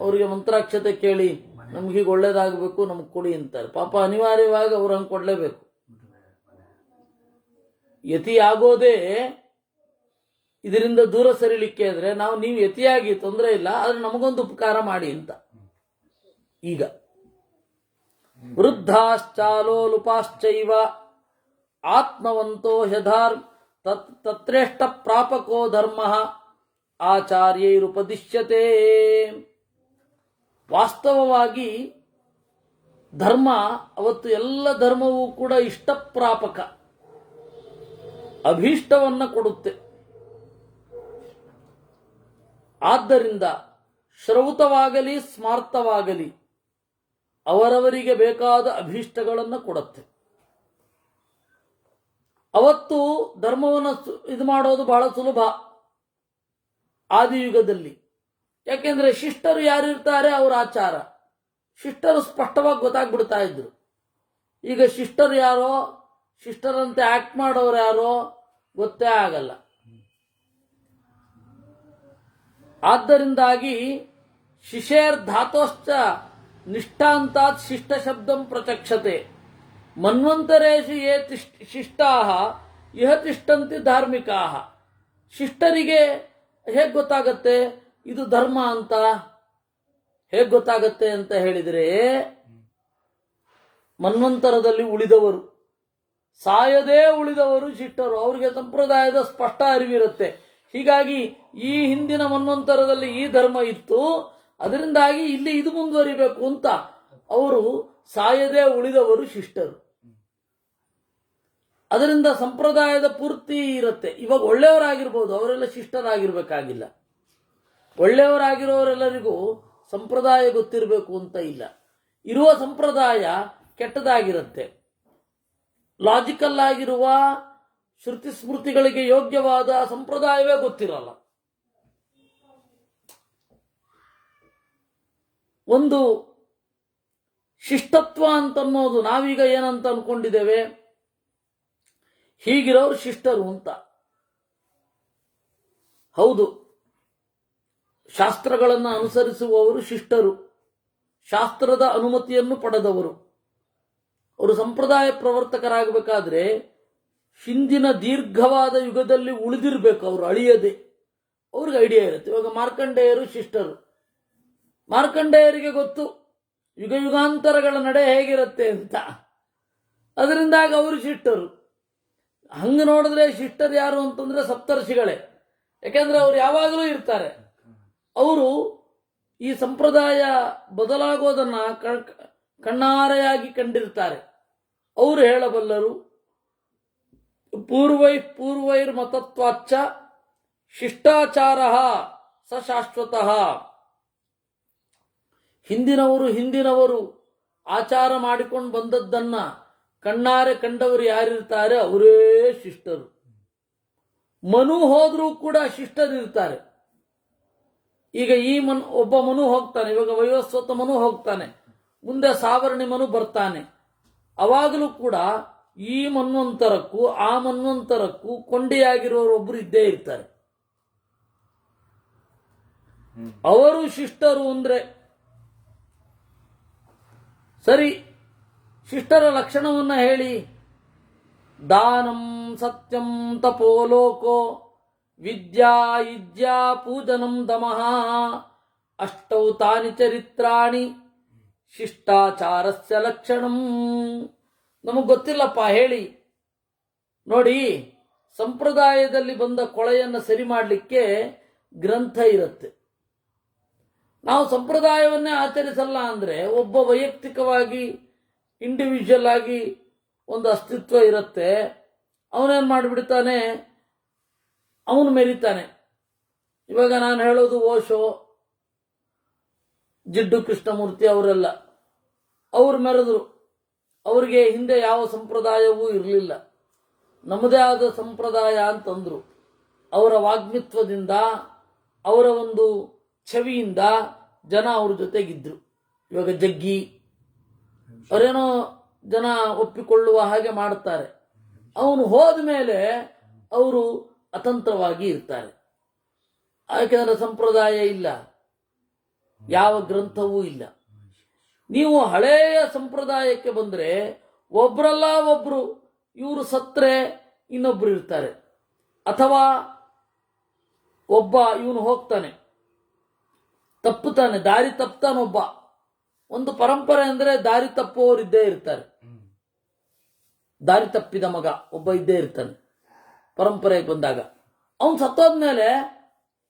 ಅವ್ರಿಗೆ ಮಂತ್ರಾಕ್ಷತೆ ಕೇಳಿ ನಮ್ಗೀಗ ಒಳ್ಳೇದಾಗಬೇಕು, ನಮ್ಗೆ ಕೊಡಿ ಅಂತಾರೆ. ಪಾಪ ಅನಿವಾರ್ಯವಾಗಿ ಅವ್ರು ಹಂಗೆ ಕೊಡ್ಲೇಬೇಕು. ಯತಿ ಆಗೋದೇ ಇದರಿಂದ ದೂರ ಸರಿಲಿಕ್ಕೆ ಇದ್ರೆ ನೀವು ಯತಿಯಾಗಿ ತೊಂದರೆ ಇಲ್ಲ, ಆದ್ರೆ ನಮಗೊಂದು ಉಪಕಾರ ಮಾಡಿ ಅಂತ. ಈಗ ವೃದ್ಧಾಶ್ಚಾಲೋಲುಪಾಶ್ಚೈವ ಆತ್ಮವಂತೋ ಯಧಾರ್ ತತ್ರೇಷ್ಟ ಪ್ರಾಪಕೋ ಧರ್ಮ ಆಚಾರ್ಯೈರುಪದಿಶ್ಯತೆ. ವಾಸ್ತವವಾಗಿ ಧರ್ಮ ಅವತ್ತು ಎಲ್ಲ ಧರ್ಮವೂ ಕೂಡ ಇಷ್ಟಪ್ರಾಪಕ, ಅಭೀಷ್ಟವನ್ನ ಕೊಡುತ್ತೆ. ಆದ್ದರಿಂದ ಶ್ರೌತವಾಗಲಿ ಸ್ಮಾರ್ತವಾಗಲಿ ಅವರವರಿಗೆ ಬೇಕಾದ ಅಭೀಷ್ಟಗಳನ್ನು ಕೊಡುತ್ತೆ. ಅವತ್ತು ಧರ್ಮವನ್ನು ಇದು ಮಾಡೋದು ಬಹಳ ಸುಲಭ ಆದಿಯುಗದಲ್ಲಿ. ಯಾಕೆಂದ್ರೆ ಶಿಷ್ಟರು ಯಾರಿರ್ತಾರೆ ಅವರ ಆಚಾರ, ಶಿಷ್ಟರು ಸ್ಪಷ್ಟವಾಗಿ ಗೊತ್ತಾಗ್ಬಿಡ್ತಾ ಇದ್ರು. ಈಗ ಶಿಷ್ಟರು ಯಾರೋ, ಶಿಷ್ಟರಂತೆ ಆಕ್ಟ್ ಮಾಡೋರು ಯಾರೋ ಗೊತ್ತೇ ಆಗಲ್ಲ. ಆದ್ದರಿಂದಾಗಿ ಶಿಶೇರ್ ಧಾತೋಶ್ಚ ನಿಷ್ಠಾಂತಾತ್ ಶಿಷ್ಟ ಶಬ್ದಂ ಪ್ರಚಕ್ಷತೆ. ಮನ್ವಂತರೇಶು ಯೇ ಶಿಷ್ಟಾಹ ಇಹ ತಿಷ್ಟಂತಿ ಧಾರ್ಮಿಕಾಹ. ಶಿಷ್ಟರಿಗೆ ಹೇಗೆ ಗೊತ್ತಾಗತ್ತೆ ಇದು ಧರ್ಮ ಅಂತ? ಹೇಗೆ ಗೊತ್ತಾಗತ್ತೆ ಅಂತ ಹೇಳಿದರೆ, ಮನ್ವಂತರದಲ್ಲಿ ಉಳಿದವರು, ಸಾಯದೇ ಉಳಿದವರು ಶಿಷ್ಟರು. ಅವರಿಗೆ ಸಂಪ್ರದಾಯದ ಸ್ಪಷ್ಟ ಅರಿವಿರುತ್ತೆ. ಹೀಗಾಗಿ ಈ ಹಿಂದಿನ ಮನ್ವಂತರದಲ್ಲಿ ಈ ಧರ್ಮ ಇತ್ತು, ಅದರಿಂದಾಗಿ ಇಲ್ಲಿ ಇದು ಮುಂದುವರಿಬೇಕು ಅಂತ ಅವರು ಸಾಯದೇ ಉಳಿದವರು ಶಿಷ್ಟರು. ಅದರಿಂದ ಸಂಪ್ರದಾಯದ ಪೂರ್ತಿ ಇರುತ್ತೆ. ಇವಾಗ ಒಳ್ಳೆಯವರಾಗಿರ್ಬೋದು, ಅವರೆಲ್ಲ ಶಿಷ್ಟರಾಗಿರ್ಬೇಕಾಗಿಲ್ಲ. ಒಳ್ಳೆಯವರಾಗಿರೋರೆಲ್ಲರಿಗೂ ಸಂಪ್ರದಾಯ ಗೊತ್ತಿರಬೇಕು ಅಂತ ಇಲ್ಲ. ಇರುವ ಸಂಪ್ರದಾಯ ಕೆಟ್ಟದಾಗಿರುತ್ತೆ. ಲಾಜಿಕಲ್ ಆಗಿರುವ ಶ್ರುತಿ ಸ್ಮೃತಿಗಳಿಗೆ ಯೋಗ್ಯವಾದ ಸಂಪ್ರದಾಯವೇ ಗೊತ್ತಿರಲ್ಲ. ಒಂದು ಶಿಷ್ಟತ್ವ ಅಂತನ್ನೋದು ನಾವೀಗ ಏನಂತ ಅನ್ಕೊಂಡಿದ್ದೇವೆ, ಹೀಗಿರೋರು ಶಿಷ್ಟರು ಅಂತ. ಹೌದು, ಶಾಸ್ತ್ರಗಳನ್ನು ಅನುಸರಿಸುವವರು ಶಿಷ್ಟರು, ಶಾಸ್ತ್ರದ ಅನುಮತಿಯನ್ನು ಪಡೆದವರು. ಅವರು ಸಂಪ್ರದಾಯ ಪ್ರವರ್ತಕರಾಗಬೇಕಾದ್ರೆ ಹಿಂದಿನ ದೀರ್ಘವಾದ ಯುಗದಲ್ಲಿ ಉಳಿದಿರಬೇಕು, ಅವರು ಅಳಿಯದೆ. ಅವ್ರಿಗೆ ಐಡಿಯಾ ಇರುತ್ತೆ. ಇವಾಗ ಮಾರ್ಕಂಡೇಯರು ಶಿಷ್ಟರು. ಮಾರ್ಕಂಡೇಯರಿಗೆ ಗೊತ್ತು ಯುಗ ಯುಗಾಂತರಗಳ ನಡೆ ಹೇಗಿರುತ್ತೆ ಅಂತ. ಅದರಿಂದಾಗಿ ಅವರು ಶಿಷ್ಟರು. ಹಂಗೆ ನೋಡಿದ್ರೆ ಶಿಷ್ಟರು ಯಾರು ಅಂತಂದ್ರೆ ಸಪ್ತರ್ಷಿಗಳೇ. ಯಾಕೆಂದ್ರೆ ಅವ್ರು ಯಾವಾಗಲೂ ಇರ್ತಾರೆ. ಅವರು ಈ ಸಂಪ್ರದಾಯ ಬದಲಾಗೋದನ್ನ ಕಣ್ಣಾರೆಯಾಗಿ ಕಂಡಿರ್ತಾರೆ. ಅವರು ಹೇಳಬಲ್ಲರು, ಪೂರ್ವೈರ್ಮತತ್ವಾಚ್ಚ ಶಿಷ್ಟಾಚಾರ ಸ ಶಾಶ್ವತಃ. ಹಿಂದಿನವರು ಆಚಾರ ಮಾಡಿಕೊಂಡು ಬಂದದ್ದನ್ನ ಕಣ್ಣಾರೆ ಕಂಡವರು ಯಾರಿರ್ತಾರೆ ಅವರೇ ಶಿಷ್ಟರು. ಮನು ಹೋದ್ರೂ ಕೂಡ ಶಿಷ್ಟರಿರ್ತಾರೆ. ಈಗ ಈ ಒಬ್ಬ ಮನು ಹೋಗ್ತಾನೆ, ಇವಾಗ ವೈವಸ್ವತ ಮನು ಹೋಗ್ತಾನೆ, ಮುಂದೆ ಸಾವರ್ಣಿ ಮನು ಬರ್ತಾನೆ. ಅವಾಗಲೂ ಕೂಡ ಈ ಮನ್ವಂತರಕ್ಕೂ ಆ ಮನ್ವಂತರಕ್ಕೂ ಕೊಂಡಿಯಾಗಿರೋರೊಬ್ರು ಇದ್ದೇ ಇರ್ತಾರೆ. ಅವರು ಶಿಷ್ಟರು ಅಂದ್ರೆ ಸರಿ. ಶಿಷ್ಟರ ಲಕ್ಷಣವನ್ನ ಹೇಳಿ. ದಾನಂ ಸತ್ಯಂ ತಪೋ ಲೋಕೋ ವಿದ್ಯಾ ಇದ್ಯಾ ಪೂಜನಂ ದಮಃ ಅಷ್ಟೌ ತಾನಿ ಚರಿತ್ರಾಣಿ ಶಿಷ್ಟಾಚಾರಸ್ಯ ಲಕ್ಷಣಂ. ನಮಗ್ ಗೊತ್ತಿಲ್ಲಪ್ಪ, ಹೇಳಿ. ನೋಡಿ, ಸಂಪ್ರದಾಯದಲ್ಲಿ ಬಂದ ಕೊಳೆಯನ್ನು ಸರಿ ಮಾಡಲಿಕ್ಕೆ ಗ್ರಂಥ ಇರುತ್ತೆ. ನಾವು ಸಂಪ್ರದಾಯವನ್ನೇ ಆಚರಿಸಲ್ಲ ಅಂದ್ರೆ ಒಬ್ಬ ವೈಯಕ್ತಿಕವಾಗಿ ಇಂಡಿವಿಜುವಲ್ ಆಗಿ ಒಂದು ಅಸ್ತಿತ್ವ ಇರುತ್ತೆ. ಅವನೇನ್ ಮಾಡಿಬಿಡ್ತಾನೆ, ಅವನು ಮೆರಿತಾನೆ. ಇವಾಗ ನಾನು ಹೇಳೋದು ಓಶೋ, ಜಿಡ್ಡು ಕೃಷ್ಣಮೂರ್ತಿ ಅವರೆಲ್ಲ ಅವರು ಮೆರೆದ್ರು. ಅವರಿಗೆ ಹಿಂದೆ ಯಾವ ಸಂಪ್ರದಾಯವೂ ಇರಲಿಲ್ಲ, ನಮ್ಮದೇ ಆದ ಸಂಪ್ರದಾಯ ಅಂತಂದ್ರು. ಅವರ ವಾಗ್ಮಿತ್ವದಿಂದ, ಅವರ ಒಂದು ಛವಿಯಿಂದ ಜನ ಅವ್ರ ಜೊತೆಗಿದ್ರು. ಇವಾಗ ಜಗ್ಗಿ ಅವರೇನೋ ಜನ ಒಪ್ಪಿಕೊಳ್ಳುವ ಹಾಗೆ ಮಾಡ್ತಾರೆ. ಅವನು ಹೋದ ಮೇಲೆ ಅವರು ಅತಂತ್ರವಾಗಿ ಇರ್ತಾರೆ. ಯಾಕೆಂದ್ರೆ ಸಂಪ್ರದಾಯ ಇಲ್ಲ, ಯಾವ ಗ್ರಂಥವೂ ಇಲ್ಲ. ನೀವು ಹಳೆಯ ಸಂಪ್ರದಾಯಕ್ಕೆ ಬಂದ್ರೆ ಒಬ್ರಲ್ಲ ಒಬ್ರು ಇವರು ಸತ್ರೆ ಇನ್ನೊಬ್ರು ಇರ್ತಾರೆ. ಅಥವಾ ಒಬ್ಬ ಇವನು ಹೋಗ್ತಾನೆ, ತಪ್ಪುತ್ತಾನೆ, ದಾರಿ ತಪ್ತಾನೊಬ್ಬ. ಒಂದು ಪರಂಪರೆ ಅಂದ್ರೆ ದಾರಿ ತಪ್ಪುವವರಿದ್ದೇ ಇರ್ತಾರೆ. ದಾರಿ ತಪ್ಪಿದ ಮಗ ಒಬ್ಬ ಇದ್ದೇ ಇರ್ತಾನೆ ಪರಂಪರೆಗೆ ಬಂದಾಗ. ಅವನು ಸತ್ತೋದ್ಮೇಲೆ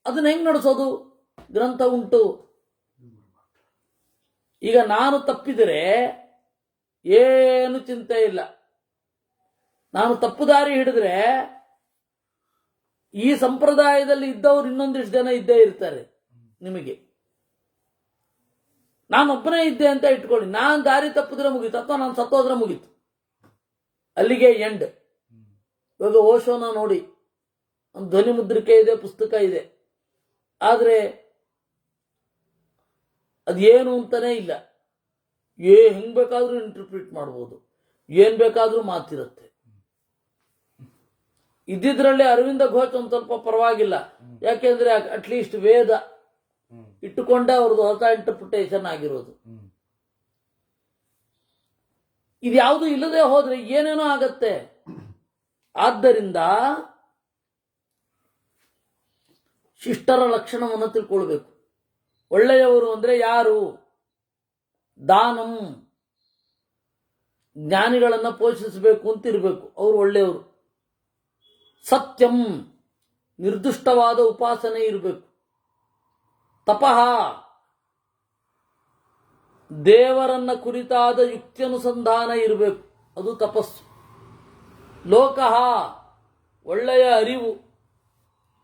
ಅದನ್ನ ಹೆಂಗ್ ನಡೆಸೋದು? ಗ್ರಂಥ ಉಂಟು. ಈಗ ನಾನು ತಪ್ಪಿದರೆ ಏನು ಚಿಂತೆ ಇಲ್ಲ. ನಾನು ತಪ್ಪು ದಾರಿ ಹಿಡಿದ್ರೆ ಈ ಸಂಪ್ರದಾಯದಲ್ಲಿ ಇದ್ದವ್ರು ಇನ್ನೊಂದಿಷ್ಟು ಜನ ಇದ್ದೇ ಇರ್ತಾರೆ. ನಿಮಗೆ ನಾನೊಬ್ಬನೇ ಇದ್ದೆ ಅಂತ ಇಟ್ಕೊಳ್ಳಿ, ನಾನು ದಾರಿ ತಪ್ಪಿದ್ರೆ ಮುಗೀತು, ಅಥವಾ ನಾನು ಸತ್ತೋದ್ರೆ ಮುಗೀತು, ಅಲ್ಲಿಗೆ ಎಂಡ್. ಇವಾಗ ಓಶೋನ ನೋಡಿ, ಒಂದು ಧ್ವನಿ ಮುದ್ರಿಕೆ ಇದೆ, ಪುಸ್ತಕ ಇದೆ, ಆದ್ರೆ ಅದೇನು ಅಂತಾನೆ ಇಲ್ಲ. ಹೆಂಗ್ ಬೇಕಾದ್ರೂ ಇಂಟರ್ಪ್ರಿಟ್ ಮಾಡ್ಬೋದು, ಏನ್ ಬೇಕಾದ್ರೂ ಮಾತಿರುತ್ತೆ. ಇದ್ದಿದ್ರಲ್ಲಿ ಅರವಿಂದ ಘೋಷ್ ಒಂದು ಸ್ವಲ್ಪ ಪರವಾಗಿಲ್ಲ. ಯಾಕೆಂದ್ರೆ ಅಟ್ಲೀಸ್ಟ್ ವೇದ ಇಟ್ಟುಕೊಂಡೇ ಅವ್ರದ್ದು ಹೊಸ ಇಂಟರ್ಪ್ರಿಟೇಷನ್ ಆಗಿರೋದು. ಇದ್ಯಾವುದು ಇಲ್ಲದೆ ಹೋದ್ರೆ ಏನೇನೋ ಆಗತ್ತೆ. ಆದ್ದರಿಂದ ಶಿಷ್ಟರ ಲಕ್ಷಣವನ್ನು ತಿಳ್ಕೊಳ್ಬೇಕು. ಒಳ್ಳೆಯವರು ಅಂದ್ರೆ ಯಾರು? ದಾನಂ, ಜ್ಞಾನಿಗಳನ್ನ ಪೋಷಿಸಬೇಕು ಅಂತಿರ್ಬೇಕು, ಅವರು ಒಳ್ಳೆಯವರು. ಸತ್ಯಂ, ನಿರ್ದಿಷ್ಟವಾದ ಉಪಾಸನೆ ಇರಬೇಕು. ತಪಃ, ದೇವರನ್ನ ಕುರಿತಾದ ಯುಕ್ತ್ಯನುಸಂಧಾನ ಇರಬೇಕು, ಅದು ತಪಸ್ಸು. ಲೋಕಃ, ಒಳ್ಳೆಯ ಅರಿವು.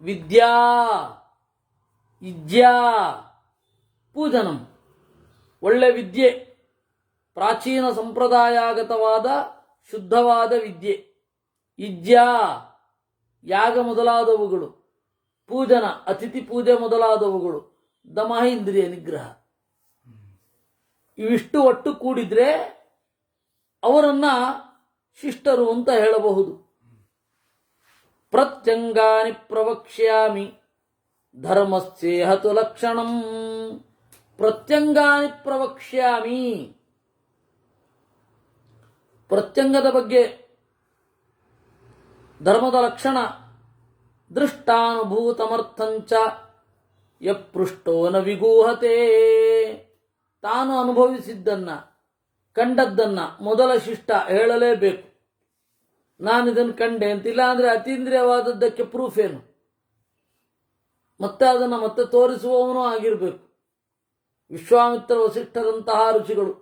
ವಿದ್ಯಾ ಇಜ್ಯಾ ಪೂಜನಂ, ಒಳ್ಳೆ ವಿದ್ಯೆ, ಪ್ರಾಚೀನ ಸಂಪ್ರದಾಯಾಗತವಾದ ಶುದ್ಧವಾದ ವಿದ್ಯೆ. ಇಜ್ಯಾ, ಯಾಗ ಮೊದಲಾದವುಗಳು. ಪೂಜನ, ಅತಿಥಿ ಪೂಜೆ ಮೊದಲಾದವುಗಳು. ದಮಃ, ಇಂದ್ರಿಯ ನಿಗ್ರಹ. ಇವಿಷ್ಟು ಒಟ್ಟು ಕೂಡಿದ್ರೆ ಅವರನ್ನ ಶಿಷ್ಟರು ಅಂತ ಹೇಳಬಹುದು. ಪ್ರತ್ಯಂಗಾನಿ ಪ್ರವಕ್ಷ್ಯಾಮಿ ಧರ್ಮಸ್ಯೇಹತು ಲಕ್ಷಣಂ. ಪ್ರತ್ಯಂಗಾನಿ ಪ್ರವಕ್ಷ್ಯಾಮಿ, ಪ್ರತ್ಯಂಗದ ಬಗ್ಗೆ, ಧರ್ಮದ ಲಕ್ಷಣ. ದೃಷ್ಟಾನುಭೂತಮರ್ಥಂಚ ಯಪೃಷ್ಟೋ ನ ವಿಗೂಹತೆ. ತಾನು ಅನುಭವಿಸಿದ್ದನ್ನ, ಕಂಡದ್ದನ್ನು ಮೊದಲ ಶಿಷ್ಟ ಹೇಳಲೇಬೇಕು. ನಾನಿದನ್ನು ಕಂಡೆ ಅಂತಿಲ್ಲ ಅಂದರೆ ಅತೀಂದ್ರಿಯವಾದದ್ದಕ್ಕೆ ಪ್ರೂಫ್ ಏನು? ಮತ್ತೆ ಅದನ್ನು ಮತ್ತೆ ತೋರಿಸುವವನೂ ಆಗಿರಬೇಕು. ವಿಶ್ವಾಮಿತ್ರ ವಸಿಷ್ಠರಂತಹ ಋಷಿಗಳು.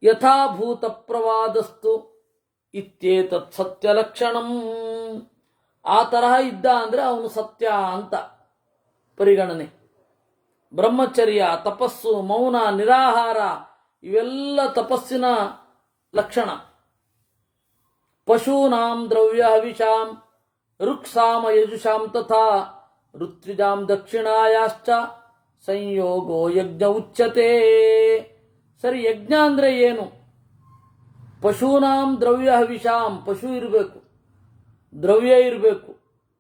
ಯಥಾಭೂತ ಪ್ರವಾದಸ್ತು ಇತ್ಯೇತತ್ ಸತ್ಯ ಲಕ್ಷಣಂ. ಆ ತರಹ ಇದ್ದ ಅಂದರೆ ಅವನು ಸತ್ಯ ಅಂತ ಪರಿಗಣನೆ. ಬ್ರಹ್ಮಚರ್ಯ, ತಪಸ್ಸು, ಮೌನ, ನಿರಾಹಾರ ಇವೆಲ್ಲ ತಪಸ್ಸಿನ ಲಕ್ಷಣ. ಪಶೂನಾಂ ದ್ರವ್ಯ ಹವಿಷಾಂ ಋಕ್ಸಾಮ ಯಜುಷಾಂ ತಥಾ ಋತ್ವಿಜಾಂ ದಕ್ಷಿಣಾಯಾಶ್ಚ ಸಂಯೋಗೋ ಯಜ್ಞ ಉಚ್ಯತೆ. ಸರಿ, ಯಜ್ಞ ಅಂದರೆ ಏನು? ಪಶೂನಾಂ ದ್ರವ್ಯ ಹವಿಷಾಂ, ಪಶು ಇರಬೇಕು, ದ್ರವ್ಯ ಇರಬೇಕು,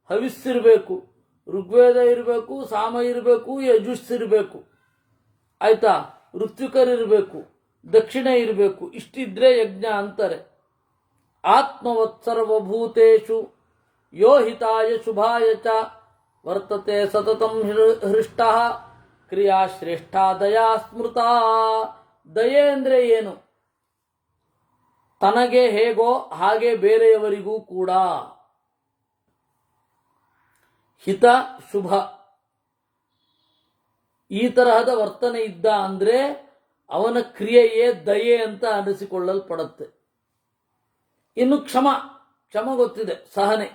ಹವಿಸ್ಸಿರಬೇಕು, ಋಗ್ವೇದ ಇರಬೇಕು, ಸಾಮ ಇರಬೇಕು, ಯಜುಸ್ಸಿರಬೇಕು. ಆಯ್ತಾ? ಋತ್ವಿಕರಿರಬೇಕು, ದಕ್ಷಿಣೆ ಇರಬೇಕು. ಇಷ್ಟಿದ್ರೆ ಯಜ್ಞ ಅಂತಾರೆ. ಆತ್ಮವತ್ ಸರ್ವಭೂತೇಷು ಯೋ ಹಿತಾಯ ಶುಭಾಯ ಚ ವರ್ತತೆ ಸತತಂ ಹೃಷ್ಟಃ ಕ್ರಿಯಾ ಶ್ರೇಷ್ಠ ದಯಾ ಸ್ಮೃತ. ದಯೆ ಅಂದರೆ ಏನು? ತನಗೆ ಹೇಗೋ ಹಾಗೆ ಬೇರೆಯವರಿಗೂ ಕೂಡ. ಹಿತ, ಶುಭ ಈ ತರಹದ ವರ್ತನೆ ಇದ್ದ ಅಂದರೆ ಅವನ ಕ್ರಿಯೆಯೇ ದಯೆ ಅಂತ ಅನಿಸಿಕೊಳ್ಳಲ್ಪಡುತ್ತೆ. ಇನ್ನು ಕ್ಷಮ ಗೊತ್ತಿದೆ, ಸಹನೆ.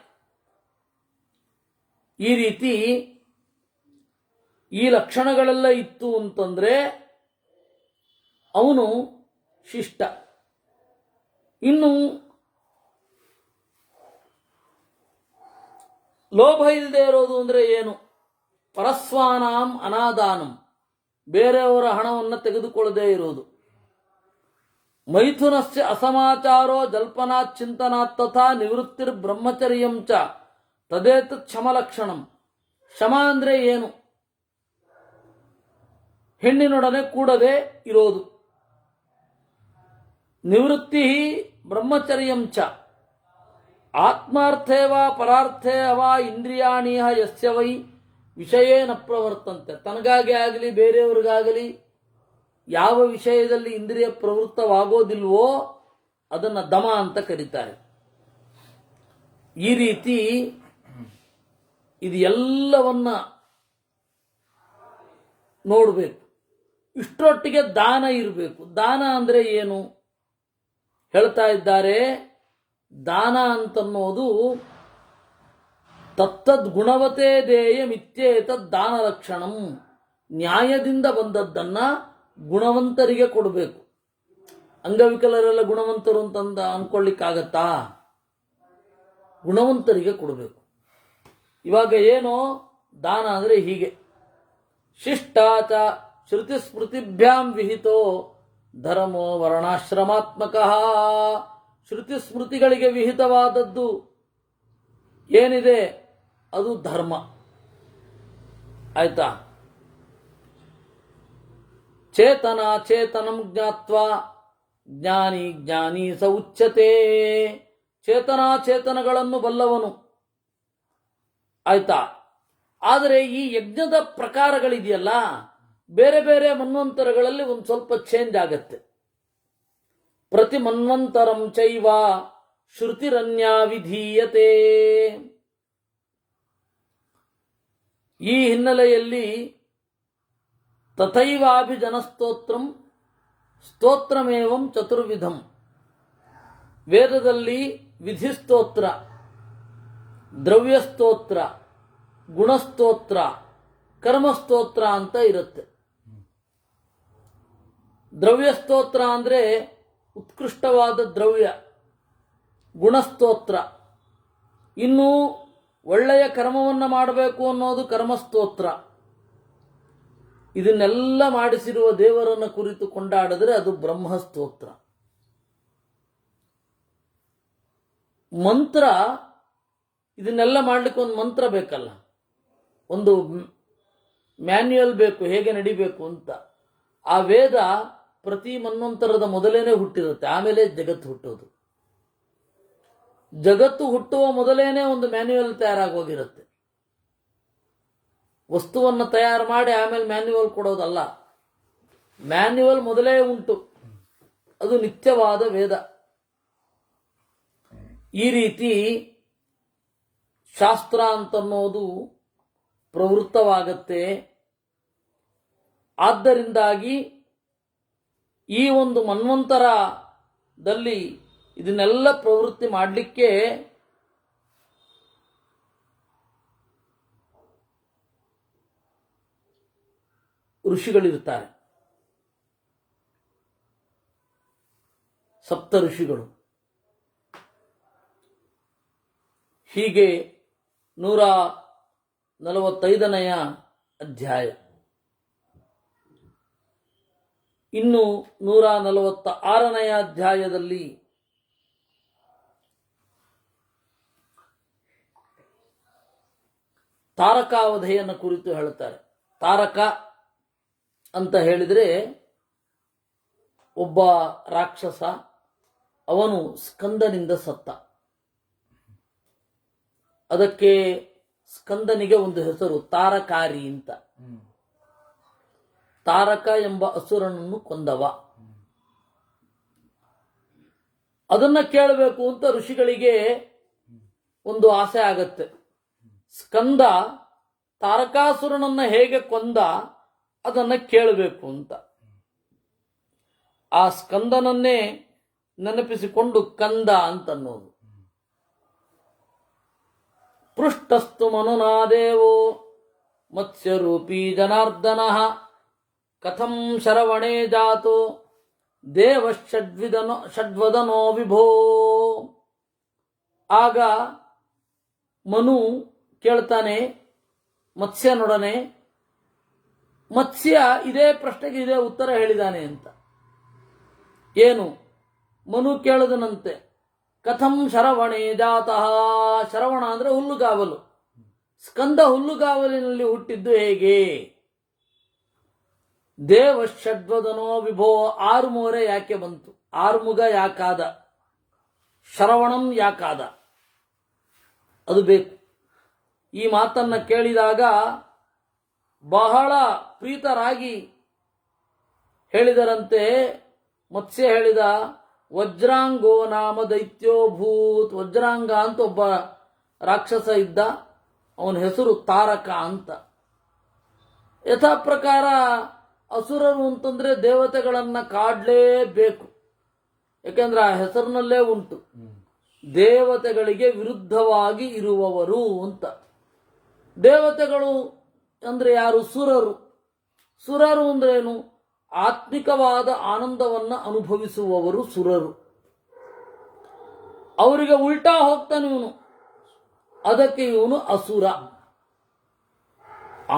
ಈ ರೀತಿ ಈ ಲಕ್ಷಣಗಳೆಲ್ಲ ಇತ್ತು ಅಂತಂದ್ರೆ ಅವನು ಶಿಷ್ಟ. ಇನ್ನು ಲೋಭ ಇಲ್ಲದೆ ಇರೋದು ಅಂದರೆ ಏನು? ಪರಸ್ವಾನಾಂ ಅನಾದಾನಂ, ಬೇರೆಯವರ ಹಣವನ್ನು ತೆಗೆದುಕೊಳ್ಳದೇ ಇರೋದು. ಮೈಥುನಸ್ಯ ಅಸಮಾಚಾರೋ ಜಲ್ಪನಾತ್ ಚಿಂತನಾತ್ ತಥಾ ನಿವೃತ್ತಿರ್ ಬ್ರಹ್ಮಚರ್ಯಂ ಚ ತದೇತತ್ ಶಮಲಕ್ಷಣಂ. ಶಮ ಅಂದರೆ ಏನು? ಹೆಣ್ಣಿನೊಡನೆ ಕೂಡದೆ ಇರೋದು. ನಿವೃತ್ತಿ ಬ್ರಹ್ಮಚರ್ಯಂ ಚ ಆತ್ಮಾರ್ಥೇ ವಾ ಪರಾರ್ಥೇ ವಾ ಇಂದ್ರಿಯಾಣೀಹ ಯಸ್ಯ ವೈ ವಿಷಯೇ ನ ಪ್ರವರ್ತಂತೆ. ತನಗಾಗಿ ಆಗಲಿ ಬೇರೆಯವ್ರಿಗಾಗಲಿ ಯಾವ ವಿಷಯದಲ್ಲಿ ಇಂದ್ರಿಯ ಪ್ರವೃತ್ತವಾಗೋದಿಲ್ವೋ ಅದನ್ನು ದಮ ಅಂತ ಕರೀತಾರೆ. ಈ ರೀತಿ ಇದು ಎಲ್ಲವನ್ನ ನೋಡಬೇಕು. ಇಷ್ಟರೊಟ್ಟಿಗೆ ದಾನ ಇರಬೇಕು. ದಾನ ಅಂದರೆ ಏನು ಹೇಳ್ತಾ ಇದ್ದಾರೆ? ದಾನ ಅಂತನ್ನೋದು ತತ್ತದ್ ಗುಣವತೇ ದೇಯ ಮಿತ್ಯೇತದ್ ದಾನ ಲಕ್ಷಣಂ. ನ್ಯಾಯದಿಂದ ಬಂದದ್ದನ್ನ ಗುಣವಂತರಿಗೆ ಕೊಡಬೇಕು. ಅಂಗವಿಕಲರೆಲ್ಲ ಗುಣವಂತರು ಅಂತಂದ ಅನ್ಕೊಳ್ಳಿಕ್ಕಾಗತ್ತಾ? ಗುಣವಂತರಿಗೆ ಕೊಡಬೇಕು. ಇವಾಗ ಏನು ದಾನ ಅಂದರೆ ಹೀಗೆ. ಶಿಷ್ಟಾಚ ಶ್ರುತಿ ಸ್ಮೃತಿಭ್ಯಾಂ ವಿಹಿತೋ ಧರ್ಮೋ ವರ್ಣಾಶ್ರಮಾತ್ಮಕ. ಶ್ರುತಿ ಸ್ಮೃತಿಗಳಿಗೆ ವಿಹಿತವಾದದ್ದು ಏನಿದೆ ಅದು ಧರ್ಮ. ಆಯ್ತಾ? ಚೇತನ ಚೇತನಂ ಜ್ಞಾತ್ವ ಜ್ಞಾನಿ ಜ್ಞಾನಿ ಸ ಉಚ್ಯತೆ. ಚೇತನಾಚೇತನಗಳನ್ನು ಬಲ್ಲವನು. ಆಯ್ತಾ? ಆದರೆ ಈ ಯಜ್ಞದ ಪ್ರಕಾರಗಳಿದೆಯಲ್ಲ, ಬೇರೆ ಬೇರೆ ಮನ್ವಂತರಗಳಲ್ಲಿ ಒಂದು ಸ್ವಲ್ಪ ಚೇಂಜ್ ಆಗತ್ತೆ. ಪ್ರತಿ ಮನ್ವಂತರಂ ಚೈವ ಶ್ರುತಿರನ್ಯಾ ವಿಧೀಯತೆ. ಈ ಹಿನ್ನೆಲೆಯಲ್ಲಿ ತಥೈವಾಭಿಜನಸ್ತೋತ್ರಂ ಸ್ತೋತ್ರಮೇವಂ ಚತುರ್ವಿಧಂ. ವೇದದಲ್ಲಿ ವಿಧಿಸ್ತೋತ್ರ, ದ್ರವ್ಯಸ್ತೋತ್ರ, ಗುಣಸ್ತೋತ್ರ, ಕರ್ಮಸ್ತೋತ್ರ ಅಂತ ಇರುತ್ತೆ. ದ್ರವ್ಯಸ್ತೋತ್ರ ಅಂದರೆ ಉತ್ಕೃಷ್ಟವಾದ ದ್ರವ್ಯ, ಗುಣಸ್ತೋತ್ರ. ಇನ್ನು ಒಳ್ಳೆಯ ಕರ್ಮವನ್ನು ಮಾಡಬೇಕು ಅನ್ನೋದು ಕರ್ಮಸ್ತೋತ್ರ. ಇದನ್ನೆಲ್ಲ ಮಾಡಿಸಿರುವ ದೇವರನ್ನು ಕುರಿತು ಕೊಂಡಾಡಿದ್ರೆ ಅದು ಬ್ರಹ್ಮಸ್ತೋತ್ರ. ಮಂತ್ರ, ಇದನ್ನೆಲ್ಲ ಮಾಡಲಿಕ್ಕೆ ಒಂದು ಮಂತ್ರ ಬೇಕಲ್ಲ, ಒಂದು ಮ್ಯಾನ್ಯುಯಲ್ ಬೇಕು, ಹೇಗೆ ನಡಿಬೇಕು ಅಂತ. ಆ ವೇದ ಪ್ರತಿ ಮನ್ವಂತರದ ಮೊದಲೇನೆ ಹುಟ್ಟಿರುತ್ತೆ, ಆಮೇಲೆ ಜಗತ್ತು ಹುಟ್ಟೋದು. ಜಗತ್ತು ಹುಟ್ಟುವ ಮೊದಲೇನೆ ಒಂದು ಮ್ಯಾನ್ಯುಯಲ್ ತಯಾರಾಗೋಗಿರುತ್ತೆ. ವಸ್ತುವನ್ನು ತಯಾರು ಮಾಡಿ ಆಮೇಲೆ ಮ್ಯಾನ್ಯುವಲ್ ಕೊಡೋದಲ್ಲ. ಮ್ಯಾನ್ಯುವಲ್ ಮೊದಲೇ ಉಂಟು. ಅದು ನಿತ್ಯವಾದ ವೇದ. ಈ ರೀತಿ ಶಾಸ್ತ್ರ ಅಂತನ್ನೋದು ಪ್ರವೃತ್ತವಾಗತ್ತೆ. ಆದ್ದರಿಂದಾಗಿ ಈ ಒಂದು ಮನ್ವಂತರದಲ್ಲಿ ಇದನ್ನೆಲ್ಲ ಪ್ರವೃತ್ತಿ ಮಾಡಲಿಕ್ಕೆ ಋಷಿಗಳಿರ್ತಾರೆ, ಸಪ್ತ ಋಷಿಗಳು. ಹೀಗೆ 145ನೆಯ ಅಧ್ಯಾಯ. ಇನ್ನು 146ನೆಯ ಅಧ್ಯಾಯದಲ್ಲಿ ತಾರಕಾವಧೆಯನ್ನು ಕುರಿತು ಹೇಳುತ್ತಾರೆ. ತಾರಕ ಅಂತ ಹೇಳಿದರೆ ಒಬ್ಬ ರಾಕ್ಷಸ, ಅವನು ಸ್ಕಂದನಿಂದ ಸತ್ತ. ಅದಕ್ಕೆ ಸ್ಕಂದನಿಗೆ ಒಂದು ಹೆಸರು ತಾರಕಾರಿ ಅಂತ. ತಾರಕ ಎಂಬ ಅಸುರನನ್ನು ಕೊಂದವ. ಅದನ್ನ ಕೇಳಬೇಕು ಅಂತ ಋಷಿಗಳಿಗೆ ಒಂದು ಆಸೆ ಆಗತ್ತೆ. ಸ್ಕಂದ ತಾರಕಾಸುರನನ್ನ ಹೇಗೆ ಕೊಂದ ಅದನ್ನ ಕೇಳಬೇಕು ಅಂತ. ಆ ಸ್ಕಂದನನ್ನೇ ನೆನಪಿಸಿಕೊಂಡು ಕಂದ ಅಂತನ್ನೋದು. ಪೃಷ್ಟಸ್ತು ಮನುನಾದೇವೋ ಮತ್ಸ್ಯರೂಪೀ ಜನಾರ್ದನ ಕಥಂ ಶರವಣೇ ಜಾತೋ ದೇವ ಷಡ್ವದನೋ ವಿಭೋ. ಆಗ ಮನು ಕೇಳ್ತಾನೆ ಮತ್ಸ್ಯನೊಡನೆ. ಮತ್ಸ್ಯ ಇದೇ ಪ್ರಶ್ನೆಗೆ ಇದೇ ಉತ್ತರ ಹೇಳಿದಾನೆ ಅಂತ. ಏನು? ಮನು ಕೇಳದನಂತೆ, ಕಥಂ ಶರವಣೇ ಜಾತಃ. ಶರವಣ ಅಂದ್ರೆ ಹುಲ್ಲುಗಾವಲು. ಸ್ಕಂದ ಹುಲ್ಲುಗಾವಲಿನಲ್ಲಿ ಹುಟ್ಟಿದ್ದು ಹೇಗೆ? ದೇವ ಷಡ್ವದನೋ ವಿಭೋ. ಆರುಮೋರೆ ಯಾಕೆ ಬಂತು? ಆರುಮುಗ ಯಾಕಾದ? ಶರವಣಂ ಯಾಕಾದ? ಅದು ಬೇಕು. ಈ ಮಾತನ್ನ ಕೇಳಿದಾಗ ಬಹಳ ಪ್ರೀತರಾಗಿ ಹೇಳಿದರಂತೆ. ಮತ್ಸ್ಯ ಹೇಳಿದ, ವಜ್ರಾಂಗೋ ನಾಮ ದೈತ್ಯೋ ಭೂತ್. ವಜ್ರಾಂಗ ಅಂತ ಒಬ್ಬ ರಾಕ್ಷಸ ಇದ್ದ, ಅವನ ಹೆಸರು ತಾರಕ ಅಂತ. ಯಥಾ ಪ್ರಕಾರ ಅಸುರರು ಅಂತಂದ್ರೆ ದೇವತೆಗಳನ್ನ ಕಾಡ್ಲೇಬೇಕು, ಯಾಕೆಂದ್ರೆ ಆ ಹೆಸರಿನಲ್ಲೇ ಉಂಟು, ದೇವತೆಗಳಿಗೆ ವಿರುದ್ಧವಾಗಿ ಇರುವವರು ಅಂತ. ದೇವತೆಗಳು ಅಂದ್ರೆ ಯಾರು? ಸುರರು. ಸುರರು ಅಂದ್ರೇನು? ಆತ್ಮಿಕವಾದ ಆನಂದವನ್ನ ಅನುಭವಿಸುವವರು ಸುರರು. ಅವರಿಗೆ ಉಲ್ಟಾ ಹೋಗ್ತಾನೆ ಇವನು, ಅದಕ್ಕೆ ಇವನು ಅಸುರ.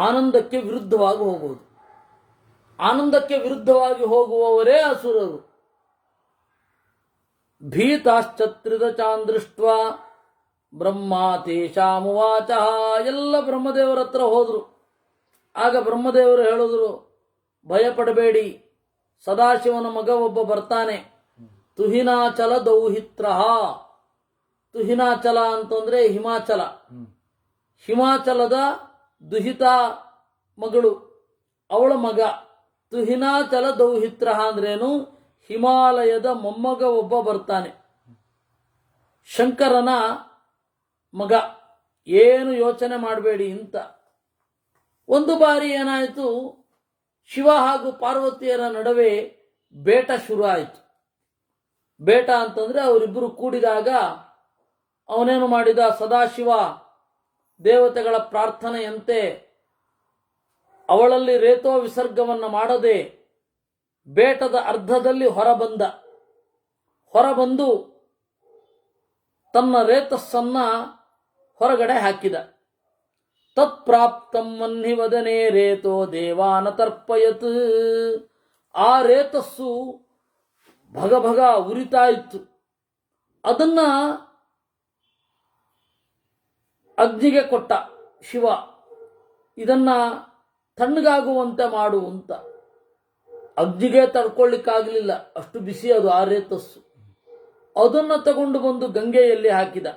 ಆನಂದಕ್ಕೆ ವಿರುದ್ಧವಾಗಿ ಹೋಗುವುದು. ಆನಂದಕ್ಕೆ ವಿರುದ್ಧವಾಗಿ ಹೋಗುವವರೇ ಅಸುರರು. ಭೀತಾಶ್ಚತ್ರಿದ ಚಾಂದೃಷ್ಟ ಬ್ರಹ್ಮ ತೇಷಾಮುವಾಚ. ಎಲ್ಲ ಬ್ರಹ್ಮದೇವರ ಹತ್ರ ಹೋದ್ರು. ಆಗ ಬ್ರಹ್ಮದೇವರು ಹೇಳಿದ್ರು, ಭಯಪಡಬೇಡಿ, ಸದಾಶಿವನ ಮಗ ಒಬ್ಬ ಬರ್ತಾನೆ, ತುಹಿನಾಚಲ ದೌಹಿತ್ರ. ತುಹಿನಾಚಲ ಅಂತಂದ್ರೆ ಹಿಮಾಚಲ. ಹಿಮಾಚಲದ ದುಹಿತ ಮಗಳು, ಅವಳ ಮಗ. ತುಹಿನಾಚಲ ದೌಹಿತ್ರ ಅಂದ್ರೇನು? ಹಿಮಾಲಯದ ಮೊಮ್ಮಗ ಒಬ್ಬ ಬರ್ತಾನೆ, ಶಂಕರನ ಮಗ. ಏನು ಯೋಚನೆ ಮಾಡಬೇಡಿ ಅಂತ. ಒಂದು ಬಾರಿ ಏನಾಯಿತು, ಶಿವ ಹಾಗೂ ಪಾರ್ವತಿಯರ ನಡುವೆ ಬೇಟ ಶುರು ಆಯಿತು. ಬೇಟ ಅಂತಂದ್ರೆ ಅವರಿಬ್ಬರು ಕೂಡಿದಾಗ ಅವನೇನು ಮಾಡಿದ, ಸದಾಶಿವ ದೇವತೆಗಳ ಪ್ರಾರ್ಥನೆಯಂತೆ ಅವಳಲ್ಲಿ ರೇತೋ ವಿಸರ್ಗವನ್ನ ಮಾಡದೆ ಬೇಟದ ಅರ್ಧದಲ್ಲಿ ಹೊರಬಂದು ತನ್ನ ರೇತಸ್ಸನ್ನ ಹೊರಗಡೆ ಹಾಕಿದ. ತತ್ಪ್ರಾಪ್ತಂ ಮನ್ನಿವದನೆ ರೇತೋ ದೇವಾನ ತರ್ಪಯತ್. ಆ ರೇತಸ್ಸು ಭಗಭಗ ಉರಿತಾ ಇತ್ತು. ಅದನ್ನ ಅಗ್ನಿಗೆ ಕೊಟ್ಟ ಶಿವ, ಇದನ್ನ ತಣ್ಣಗಾಗುವಂತೆ ಮಾಡು ಅಂತ. ಅಗ್ನಿಗೆ ತಡ್ಕೊಳ್ಳಿಕ್ಕಾಗಲಿಲ್ಲ, ಅಷ್ಟು ಬಿಸಿ ಅದು ಆ ರೇತಸ್ಸು. ಅದನ್ನ ತಗೊಂಡು ಬಂದು ಗಂಗೆಯಲ್ಲಿ ಹಾಕಿದ.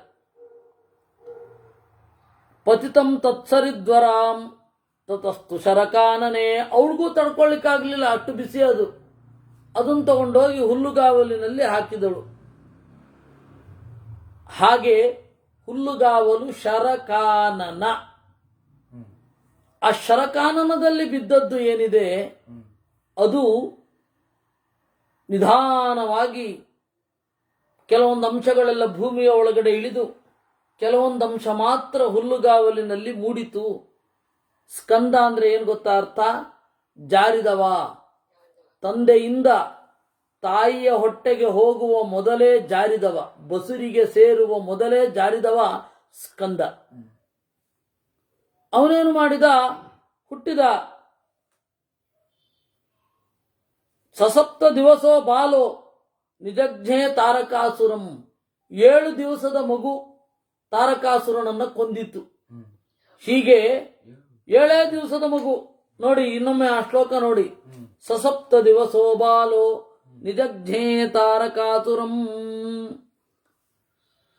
ಪತಿತಂ ತತ್ಸರಿದ್ವರಾಂ ತತಸ್ತು ಶರಕಾನನೆ. ಅವಳಿಗೂ ತಡ್ಕೊಳ್ಳಿಕ್ಕಾಗಲಿಲ್ಲ, ಅಷ್ಟು ಬಿಸಿ ಅದು. ಅದನ್ನು ತಗೊಂಡೋಗಿ ಹುಲ್ಲುಗಾವಲಿನಲ್ಲಿ ಹಾಕಿದಳು. ಹಾಗೆ ಹುಲ್ಲುಗಾವಲು ಶರಕಾನನ. ಆ ಶರಕಾನನದಲ್ಲಿ ಬಿದ್ದದ್ದು ಏನಿದೆ ಅದು ನಿಧಾನವಾಗಿ ಕೆಲವೊಂದು ಅಂಶಗಳೆಲ್ಲ ಭೂಮಿಯ ಒಳಗಡೆ ಇಳಿದು ಕೆಲವೊಂದು ಅಂಶ ಮಾತ್ರ ಹುಲ್ಲುಗಾವಲಿನಲ್ಲಿ ಮೂಡಿತು. ಸ್ಕಂದ ಅಂದ್ರೆ ಏನು ಗೊತ್ತಾ ಅರ್ಥ? ಜಾರಿದವ. ತಂದೆಯಿಂದ ತಾಯಿಯ ಹೊಟ್ಟೆಗೆ ಹೋಗುವ ಮೊದಲೇ ಜಾರಿದವ, ಬಸುರಿಗೆ ಸೇರುವ ಮೊದಲೇ ಜಾರಿದವ ಸ್ಕಂದ. ಅವನೇನು ಮಾಡಿದ? ಹುಟ್ಟಿದ. ಸಸಪ್ತ ದಿವಸೋ ಬಾಲೋ ನಿಜಜ್ಞೇ ತಾರಕಾಸುರಂ. 7 ದಿವಸದ ಮಗು ತಾರಕಾಸುರನನ್ನ ಕೊಂದಿತ್ತು. ಹೀಗೆ 7 ದಿವಸದ ಮಗು ನೋಡಿ. ಇನ್ನೊಮ್ಮೆ ಆ ಶ್ಲೋಕ ನೋಡಿ. ಸಸಪ್ತ ದಿವಸೋ ಬಾಲೋ ನಿಜಜ್ಞೇ ತಾರಕಾಸುರಂ.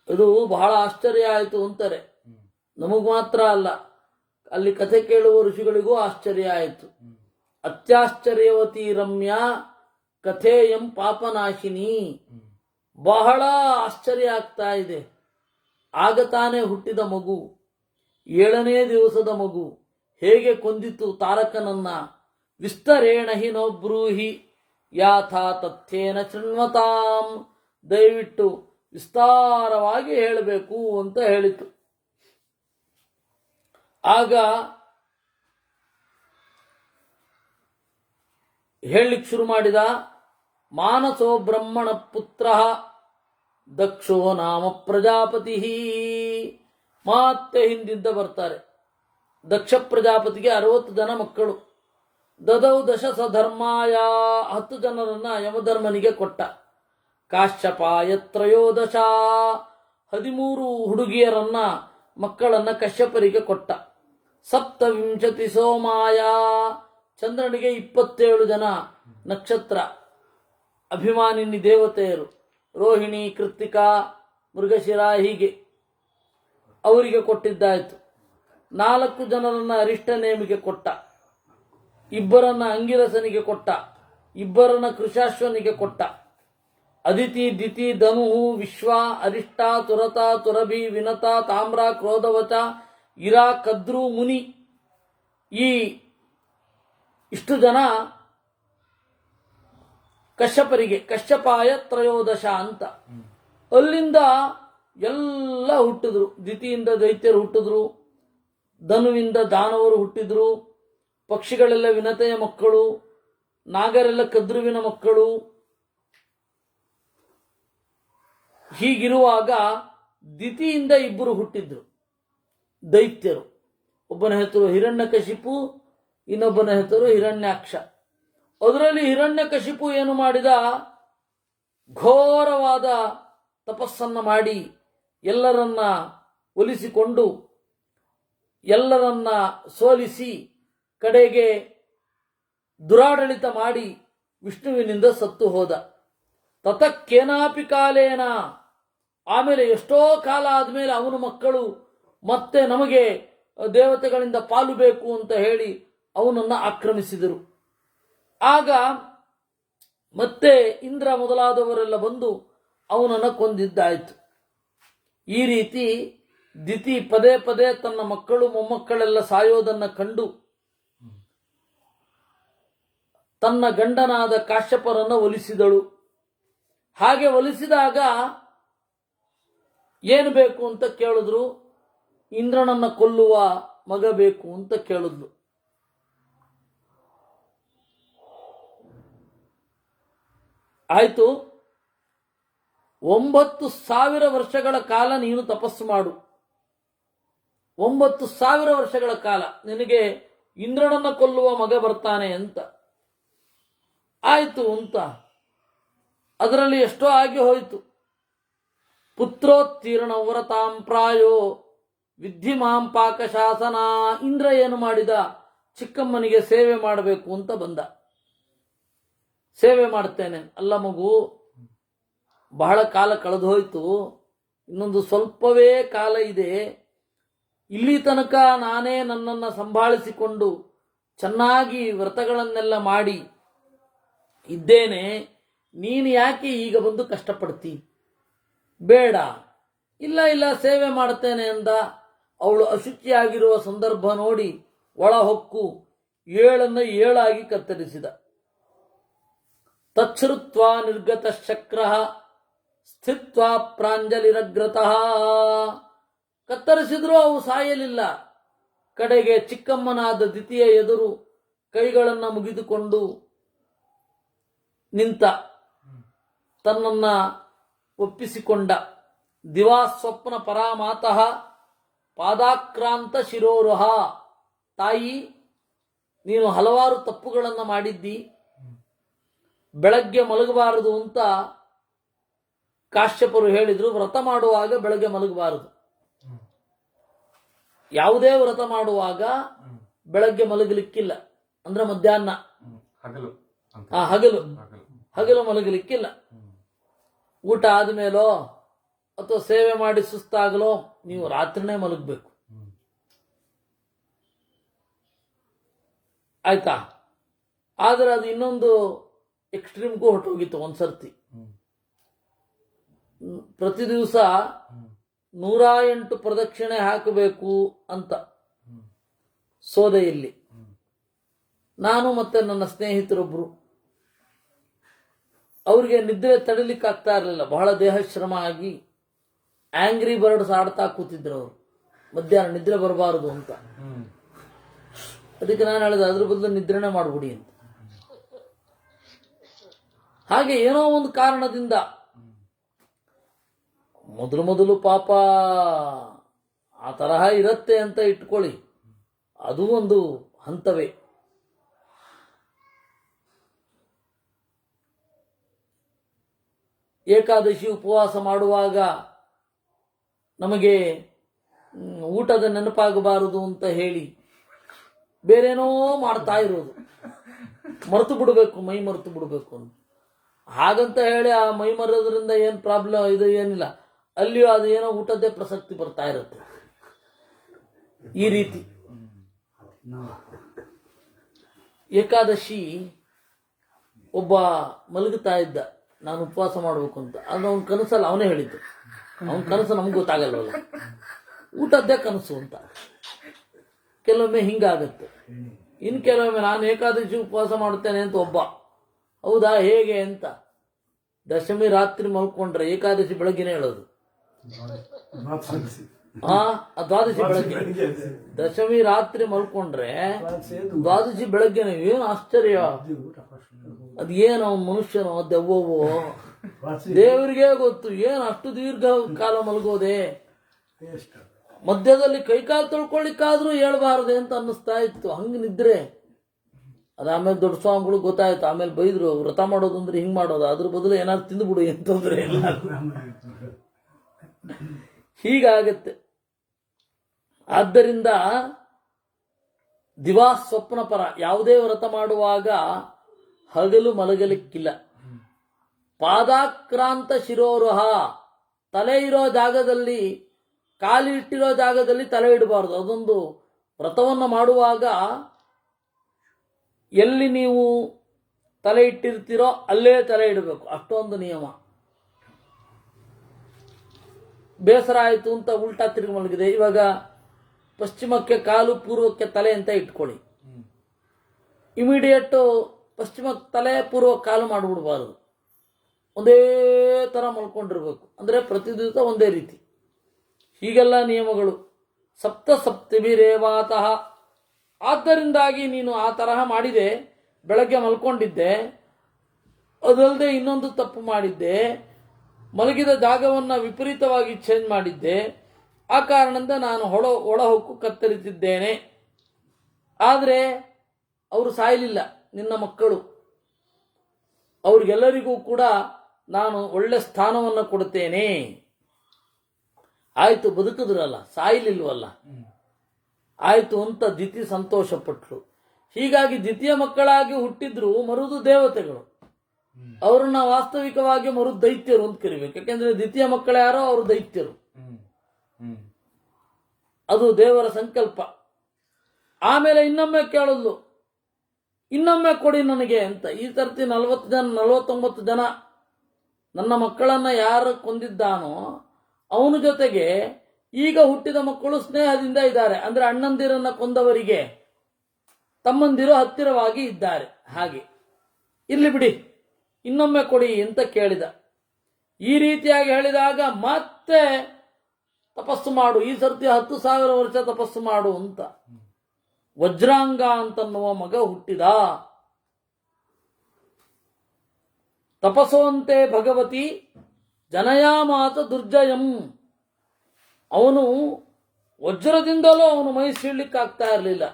ಇದು ಬಹಳ ಆಶ್ಚರ್ಯ ಆಯಿತು ಅಂತಾರೆ. ನಮಗ್ ಮಾತ್ರ ಅಲ್ಲ, ಅಲ್ಲಿ ಕಥೆ ಕೇಳುವ ಋಷಿಗಳಿಗೂ ಆಶ್ಚರ್ಯ ಆಯಿತು. ಅತ್ಯಾಶ್ಚರ್ಯವತಿ ರಮ್ಯಾ ಕಥೆಯಂ ಪಾಪನಾಶಿನಿ. ಬಹಳ ಆಶ್ಚರ್ಯ ಆಗ್ತಾ ಇದೆ. ಆಗ ತಾನೇ ಹುಟ್ಟಿದ ಮಗು, 7ನೇ ದಿವಸದ ಮಗು ಹೇಗೆ ಕೊಂದಿತು ತಾರಕನನ್ನ. ವಿಸ್ತರೇಣ ಹಿ ನೋಬ್ರೂಹಿ ಯಾಥಾ ತಥ್ಯೇನ ಶೃಣ್ವತಾಂ. ದಯವಿಟ್ಟು ವಿಸ್ತಾರವಾಗಿ ಹೇಳಬೇಕು ಅಂತ ಹೇಳಿತು. ಆಗ ಹೇಳಲಿಕ್ಕೆ ಶುರು ಮಾಡಿದ. ಮಾನಸೋ ಬ್ರಹ್ಮಣ ಪುತ್ರ ದಕ್ಷೋ ನಾಮ ಪ್ರಜಾಪತಿ. ಮತ್ತೆ ಹಿಂದಿಂದ ಬರ್ತಾರೆ. ದಕ್ಷ ಪ್ರಜಾಪತಿಗೆ 60 ಜನ ಮಕ್ಕಳು. ದದೌ ದಶ ಸಧರ್ಮಾಯ. 10 ಜನರನ್ನ ಯಮಧರ್ಮನಿಗೆ ಕೊಟ್ಟ. ಕಾಶ್ಯಪಾಯ ತ್ರಯೋದಶ. 13 ಹುಡುಗಿಯರನ್ನ ಮಕ್ಕಳನ್ನ ಕಶ್ಯಪರಿಗೆ ಕೊಟ್ಟ. ಸಪ್ತವಿಂಶತಿ ಸೋಮಾಯ. ಚಂದ್ರನಿಗೆ 27 ಜನ ನಕ್ಷತ್ರ ಅಭಿಮಾನಿನಿ ದೇವತೆಯರು, ರೋಹಿಣಿ, ಕೃತ್ತಿಕಾ, ಮೃಗಶಿರ, ಹೀಗೆ ಅವರಿಗೆ ಕೊಟ್ಟಿದ್ದಾಯಿತು. 4 ಜನರನ್ನ ಅರಿಷ್ಟನೇಮಿಗೆ ಕೊಟ್ಟ. 2 ಅಂಗಿರಸನಿಗೆ ಕೊಟ್ಟ. 2 ಕೃಶಾಶ್ವನಿಗೆ ಕೊಟ್ಟ. ಅದಿತಿ, ದಿತಿ, ಧನು, ವಿಶ್ವ, ಅರಿಷ್ಟ, ತುರತ, ತುರಭಿ, ವಿನತ, ತಾಮ್ರ, ಕ್ರೋಧವಚ, ಇರಾ, ಕದ್ರು, ಮುನಿ. ಈ ಇಷ್ಟು ಜನ ಕಶ್ಯಪರಿಗೆ. ಕಶ್ಯಪಾಯ ತ್ರಯೋದಶ ಅಂತ. ಅಲ್ಲಿಂದ ಎಲ್ಲ ಹುಟ್ಟಿದ್ರು. ದಿತಿಯಿಂದ ದೈತ್ಯರು ಹುಟ್ಟಿದ್ರು, ಧನುವಿಂದ ದಾನವರು ಹುಟ್ಟಿದ್ರು, ಪಕ್ಷಿಗಳೆಲ್ಲ ವಿನತೆಯ ಮಕ್ಕಳು, ನಾಗರೆಲ್ಲ ಕದ್ರುವಿನ ಮಕ್ಕಳು. ಹೀಗಿರುವಾಗ ದಿತಿಯಿಂದ 2 ಹುಟ್ಟಿದ್ರು ದೈತ್ಯರು. ಒಬ್ಬನ ಹೆಸರು ಹಿರಣ್ಯಕಶಿಪು, ಇನ್ನೊಬ್ಬನ ಹೆಸರು ಹಿರಣ್ಯಾಕ್ಷ. ಅದರಲ್ಲಿ ಹಿರಣ್ಯಕಶಿಪು ಏನು ಮಾಡಿದ? ಘೋರವಾದ ತಪಸ್ಸನ್ನ ಮಾಡಿ ಎಲ್ಲರನ್ನ ಒಲಿಸಿಕೊಂಡು ಎಲ್ಲರನ್ನ ಸೋಲಿಸಿ ಕಡೆಗೆ ದುರಾಡಳಿತ ಮಾಡಿ ವಿಷ್ಣುವಿನಿಂದ ಸತ್ತು ಹೋದ. ತತಕ್ಕೇನಾಪಿ ಕಾಲೇನ. ಆಮೇಲೆ ಎಷ್ಟೋ ಕಾಲ ಆದಮೇಲೆ ಅವನ ಮಕ್ಕಳು ಮತ್ತೆ ನಮಗೆ ದೇವತೆಗಳಿಂದ ಪಾಲು ಬೇಕು ಅಂತ ಹೇಳಿ ಅವನನ್ನು ಆಕ್ರಮಿಸಿದರು. ಆಗ ಮತ್ತೆ ಇಂದ್ರ ಮೊದಲಾದವರೆಲ್ಲ ಬಂದು ಅವನನ್ನು ಕೊಂದಿದ್ದಾಯಿತು. ಈ ರೀತಿ ದಿತಿ ಪದೇ ಪದೇ ತನ್ನ ಮಕ್ಕಳು ಮೊಮ್ಮಕ್ಕಳೆಲ್ಲ ಸಾಯೋದನ್ನು ಕಂಡು ತನ್ನ ಗಂಡನಾದ ಕಾಶ್ಯಪರನ್ನು ಒಲಿಸಿದಳು. ಹಾಗೆ ಒಲಿಸಿದಾಗ ಏನು ಬೇಕು ಅಂತ ಕೇಳಿದ್ರು. ಇಂದ್ರನನ್ನ ಕೊಲ್ಲುವ ಮಗ ಬೇಕು ಅಂತ ಕೇಳಿದ್ಲು. ಆಯ್ತು, 9,000 ವರ್ಷಗಳ ಕಾಲ ನೀನು ತಪಸ್ಸು ಮಾಡು. 9,000 ವರ್ಷಗಳ ಕಾಲ ನಿನಗೆ ಇಂದ್ರನನ್ನ ಕೊಲ್ಲುವ ಮಗ ಬರ್ತಾನೆ ಅಂತ. ಆಯ್ತು ಅಂತ ಅದರಲ್ಲಿ ಎಷ್ಟೋ ಆಗಿ ಹೋಯಿತು. ಪುತ್ರೋತ್ತೀರ್ಣ ವ್ರತಾಂ ಪ್ರಾಯೋ ವಿದ್ಧಿಮಾಂ ಪಾಕಶಾಸನ. ಇಂದ್ರ ಏನು ಮಾಡಿದ? ಚಿಕ್ಕಮ್ಮನಿಗೆ ಸೇವೆ ಮಾಡಬೇಕು ಅಂತ ಬಂದ. ಸೇವೆ ಮಾಡ್ತೇನೆ. ಅಲ್ಲ ಮಗು, ಬಹಳ ಕಾಲ ಕಳೆದು ಹೋಯ್ತು, ಇನ್ನೊಂದು ಸ್ವಲ್ಪವೇ ಕಾಲ ಇದೆ. ಇಲ್ಲಿ ತನಕ ನಾನೇ ನನ್ನನ್ನು ಸಂಭಾಳಿಸಿಕೊಂಡು ಚೆನ್ನಾಗಿ ವ್ರತಗಳನ್ನೆಲ್ಲ ಮಾಡಿ ಇದ್ದೇನೆ, ನೀನು ಯಾಕೆ ಈಗ ಬಂದು ಕಷ್ಟಪಡ್ತಿ? ಬೇಡ. ಇಲ್ಲ ಇಲ್ಲ ಸೇವೆ ಮಾಡ್ತೇನೆ ಎಂದ. ಅವಳು ಅಶುಚಿಯಾಗಿರುವ ಸಂದರ್ಭ ನೋಡಿ ಒಳ ಹೊಕ್ಕು 7 7 ಕತ್ತರಿಸಿದ. ತಚ್ಛ್ರುತ್ವ ನಿರ್ಗತ ಶಕ್ರ ಸ್ಥಿತ್ವ ಪ್ರಾಂಜಲಿರಗ್ರತಃ. ಕತ್ತರಿಸಿದ್ರೂ ಅವು ಸಾಯಲಿಲ್ಲ. ಕಡೆಗೆ ಚಿಕ್ಕಮ್ಮನಾದ ದಿತಿಯ ಎದುರು ಕೈಗಳನ್ನು ಮುಗಿದುಕೊಂಡು ನಿಂತ, ತನ್ನನ್ನ ಒಪ್ಪಿಸಿಕೊಂಡ. ದಿವಾಸ್ವಪ್ನ ಪರಾಮಾತಃ ಪಾದಾಕ್ರಾಂತ ಶಿರೋರುಹ. ತಾಯಿ, ನೀನು ಹಲವಾರು ತಪ್ಪುಗಳನ್ನು ಮಾಡಿದ್ದಿ. ಬೆಳಗ್ಗೆ ಮಲಗಬಾರದು ಅಂತ ಕಾಶ್ಯಪರು ಹೇಳಿದ್ರು. ವ್ರತ ಮಾಡುವಾಗ ಬೆಳಗ್ಗೆ ಮಲಗಬಾರದು. ಯಾವುದೇ ವ್ರತ ಮಾಡುವಾಗ ಬೆಳಗ್ಗೆ ಮಲಗಲಿಕ್ಕಿಲ್ಲ. ಅಂದ್ರೆ ಮಧ್ಯಾಹ್ನ, ಹಗಲು ಮಲಗಲಿಕ್ಕಿಲ್ಲ. ಊಟ ಆದ್ಮೇಲೋ ಅಥವಾ ಸೇವೆ ಮಾಡಿ ಸುಸ್ತಾಗಲೋ ನೀವು ರಾತ್ರಿನೇ ಮಲಗಬೇಕು. ಆಯ್ತಾ? ಆದ್ರೆ ಅದು ಇನ್ನೊಂದು ಎಕ್ಸ್ಟ್ರೀಮ್ಗೂ ಹೊರಟೋಗಿತ್ತು ಒಂದ್ಸರ್ತಿ. ಪ್ರತಿ ದಿವಸ 108 ಪ್ರದಕ್ಷಿಣೆ ಹಾಕಬೇಕು ಅಂತ ಸೋದೆಯಲ್ಲಿ. ನಾನು ಮತ್ತೆ ನನ್ನ ಸ್ನೇಹಿತರೊಬ್ರು, ಅವ್ರಿಗೆ ನಿದ್ರೆ ತಡಿಲಿಕ್ಕಾಗ್ತಾ ಇರಲಿಲ್ಲ. ಬಹಳ ದೇಹಶ್ರಮ ಆಗಿ ಆಂಗ್ರಿ ಬರ್ಡ್ಸ್ ಆಡ್ತಾ ಕೂತಿದ್ರು ಅವರು. ಮಧ್ಯಾಹ್ನ ನಿದ್ರೆ ಬರಬಾರದು ಅಂತ. ಅದಕ್ಕೆ ನಾನು ಹೇಳಿದೆ, ಅದ್ರ ಬದಲು ನಿದ್ರೆನೇ ಮಾಡ್ಬಿಡಿ ಅಂತ. ಹಾಗೆ ಏನೋ ಒಂದು ಕಾರಣದಿಂದ ಮೊದಲು ಪಾಪ ಆ ತರಹ ಇರತ್ತೆ ಅಂತ ಇಟ್ಕೊಳ್ಳಿ, ಅದು ಒಂದು ಹಂತವೇ. ಏಕಾದಶಿ ಉಪವಾಸ ಮಾಡುವಾಗ ನಮಗೆ ಊಟದ ನೆನಪಾಗಬಾರದು ಅಂತ ಹೇಳಿ ಬೇರೇನೋ ಮಾಡ್ತಾ ಇರೋದು, ಮರೆತು ಬಿಡಬೇಕು, ಮೈ ಮರೆತು ಬಿಡಬೇಕು ಅಂತ. ಹಾಗಂತ ಹೇಳಿ ಆ ಮೈ ಮರೋದ್ರಿಂದ ಏನು ಪ್ರಾಬ್ಲಮ್ ಇದು ಏನಿಲ್ಲ. ಅಲ್ಲಿಯೂ ಅದು ಏನೋ ಊಟದ್ದೇ ಪ್ರಸಕ್ತಿ ಬರ್ತಾ ಇರುತ್ತೆ. ಈ ರೀತಿ ಏಕಾದಶಿ ಒಬ್ಬ ಮಲಗುತ್ತಾ ಇದ್ದ, ನಾನು ಉಪವಾಸ ಮಾಡಬೇಕು ಅಂತ. ಅದು ಅವನ ಕನಸಲ್ಲ, ಅವನೇ ಹೇಳಿದ್ದು. ಅವನ ಕನಸು ನಮ್ಗೆ ಗೊತ್ತಾಗಲ್ವಲ್ಲ, ಊಟದ್ದೇ ಕನಸು ಅಂತ. ಕೆಲವೊಮ್ಮೆ ಹಿಂಗಾಗತ್ತೆ. ಇನ್ನು ಕೆಲವೊಮ್ಮೆ ನಾನು ಏಕಾದಶಿ ಉಪವಾಸ ಮಾಡುತ್ತೇನೆ ಅಂತ ಒಬ್ಬ, ಹೌದಾ ಹೇಗೆ ಅಂತ. ದಶಮಿ ರಾತ್ರಿ ಮಲ್ಕೊಂಡ್ರೆ ಏಕಾದಶಿ ಬೆಳಗ್ಗೆನೇ ಹೇಳೋದು. ದ್ವಾದಶಿ ಬೆಳಗ್ಗೆ, ದಶಮಿ ರಾತ್ರಿ ಮಲ್ಕೊಂಡ್ರೆ ದ್ವಾದಶಿ ಬೆಳಗ್ಗೆನೆ. ಏನು ಆಶ್ಚರ್ಯ! ಅದೇನು ಅವನ ಮನುಷ್ಯನೋ ದೆವ್ವವೋ ದೇವರಿಗೆ ಗೊತ್ತು. ಏನು ಅಷ್ಟು ದೀರ್ಘ ಕಾಲ ಮಲಗೋದೆ. ಮಧ್ಯದಲ್ಲಿ ಕೈಕಾಲು ತೊಳ್ಕೊಳ್ಳಿಕ್ಕಾದ್ರೂ ಹೇಳ್ಬಾರದೆ ಅಂತ ಅನ್ನಿಸ್ತಾ ಇತ್ತು. ಹಂಗೆ ನಿದ್ರೆ. ಅದಾದ್ಮೇಲೆ ದೊಡ್ಡ ಸ್ವಾಮಿಗಳು ಗೊತ್ತಾಯ್ತು. ಆಮೇಲೆ ಬೈದ್ರು, ವ್ರತ ಮಾಡೋದು ಅಂದ್ರೆ ಹಿಂಗ್ ಮಾಡೋದು, ಅದ್ರ ಬದಲು ಏನಾದ್ರು ತಿಂದುಬಿಡು ಅಂತಂದ್ರೆ ಹೀಗಾಗತ್ತೆ. ಆದ್ದರಿಂದ ದಿವಾ ಸ್ವಪ್ನ ಪರ. ಯಾವುದೇ ವ್ರತ ಮಾಡುವಾಗ ಹಗಲು ಮಲಗಲಿಕ್ಕಿಲ್ಲ. ಪಾದಾಕ್ರಾಂತ ಶಿರೋರುಹ. ತಲೆ ಇರೋ ಜಾಗದಲ್ಲಿ, ಕಾಲಿ ಇಟ್ಟಿರೋ ಜಾಗದಲ್ಲಿ ತಲೆ ಇಡಬಾರ್ದು. ಅದೊಂದು ವ್ರತವನ್ನು ಮಾಡುವಾಗ ಎಲ್ಲಿ ನೀವು ತಲೆ ಇಟ್ಟಿರ್ತೀರೋ ಅಲ್ಲೇ ತಲೆ ಇಡಬೇಕು, ಅಷ್ಟೊಂದು ನಿಯಮ. ಬೇಸರ ಆಯಿತು ಅಂತ ಉಲ್ಟಾ ತಿರುಗಿ ಮಲಗಿದೆ. ಇವಾಗ ಪಶ್ಚಿಮಕ್ಕೆ ಕಾಲು, ಪೂರ್ವಕ್ಕೆ ತಲೆ ಅಂತ ಇಟ್ಕೊಳ್ಳಿ. ಇಮಿಡಿಯೇಟ್ ಪಶ್ಚಿಮಕ್ಕೆ ತಲೆ, ಪೂರ್ವ ಕಾಲು ಮಾಡಿಬಿಡ್ಬಾರ್ದು. ಒಂದೇ ಥರ ಮಲ್ಕೊಂಡಿರ್ಬೇಕು. ಅಂದರೆ ಪ್ರತಿ ದಿವಸ ಒಂದೇ ರೀತಿ. ಹೀಗೆಲ್ಲ ನಿಯಮಗಳು. ಸಪ್ತ ಸಪ್ತಮಿರೇವಾತಃ. ಆದ್ದರಿಂದಾಗಿ ನೀನು ಆ ತರಹ ಮಾಡಿದೆ. ಬೆಳಗ್ಗೆ ಮಲ್ಕೊಂಡಿದ್ದೆ, ಅದಲ್ಲದೆ ಇನ್ನೊಂದು ತಪ್ಪು ಮಾಡಿದ್ದೆ. ಮಲಗಿದ ಜಾಗವನ್ನು ವಿಪರೀತವಾಗಿ ಚೇಂಜ್ ಮಾಡಿದ್ದೆ. ಆ ಕಾರಣದಿಂದ ನಾನು ಒಳ ಹೊಕ್ಕು ಕತ್ತರಿಸಿದ್ದೇನೆ. ಆದರೆ ಅವರು ಸಾಯಲಿಲ್ಲ, ನಿನ್ನ ಮಕ್ಕಳು. ಅವ್ರಿಗೆಲ್ಲರಿಗೂ ಕೂಡ ನಾನು ಒಳ್ಳೆ ಸ್ಥಾನವನ್ನು ಕೊಡ್ತೇನೆ. ಆಯ್ತು, ಬದುಕಿದ್ರಲ್ಲ, ಸಾಯಲಿಲ್ವಲ್ಲ, ಆಯ್ತು ಅಂತ ದಿತಿ ಸಂತೋಷಪಟ್ರು. ಹೀಗಾಗಿ ದ್ವಿತೀಯ ಮಕ್ಕಳಾಗಿ ಹುಟ್ಟಿದ್ರು ಮರುದು ದೇವತೆಗಳು. ಅವ್ರನ್ನ ವಾಸ್ತವಿಕವಾಗಿ ಮರುದು ದೈತ್ಯರು ಅಂತ ಕರಿಬೇಕು. ಯಾಕೆಂದ್ರೆ ದ್ವಿತೀಯ ಮಕ್ಕಳು ಯಾರೋ ಅವರು ದೈತ್ಯರು. ಅದು ದೇವರ ಸಂಕಲ್ಪ. ಆಮೇಲೆ ಇನ್ನೊಮ್ಮೆ ಕೇಳಲು, ಇನ್ನೊಮ್ಮೆ ಕೊಡಿ ನನಗೆ ಅಂತ. ಈ ಸರ್ತಿ 49 ಜನ ನನ್ನ ಮಕ್ಕಳನ್ನ ಯಾರು ಕೊಂದಿದ್ದಾನೋ ಅವನ ಜೊತೆಗೆ ಈಗ ಹುಟ್ಟಿದ ಮಕ್ಕಳು ಸ್ನೇಹದಿಂದ ಇದ್ದಾರೆ. ಅಂದ್ರೆ ಅಣ್ಣಂದಿರನ್ನ ಕೊಂದವರಿಗೆ ತಮ್ಮಂದಿರು ಹತ್ತಿರವಾಗಿ ಇದ್ದಾರೆ. ಹಾಗೆ ಇರ್ಲಿ ಬಿಡಿ, ಇನ್ನೊಮ್ಮೆ ಕೊಡಿ ಅಂತ ಕೇಳಿದ. ಈ ರೀತಿಯಾಗಿ ಹೇಳಿದಾಗ ಮತ್ತೆ ತಪಸ್ಸು ಮಾಡು, ಈ ಸರ್ತಿ 10,000 ವರ್ಷ ತಪಸ್ಸು ಮಾಡು ಅಂತ ವಜ್ರಾಂಗ ಅಂತನ್ನುವ ಮಗ ಹುಟ್ಟಿದ. ತಪಸೋಂತೆ ಭಗವತಿ ಜನಯಾಮಾತ ದುರ್ಜಯಂ. ಅವನು ವಜ್ರದಿಂದಲೂ ಅವನು ಮೈ ಸೀಳ್ಲಿಕ್ಕಾಗ್ತಾ ಇರಲಿಲ್ಲ.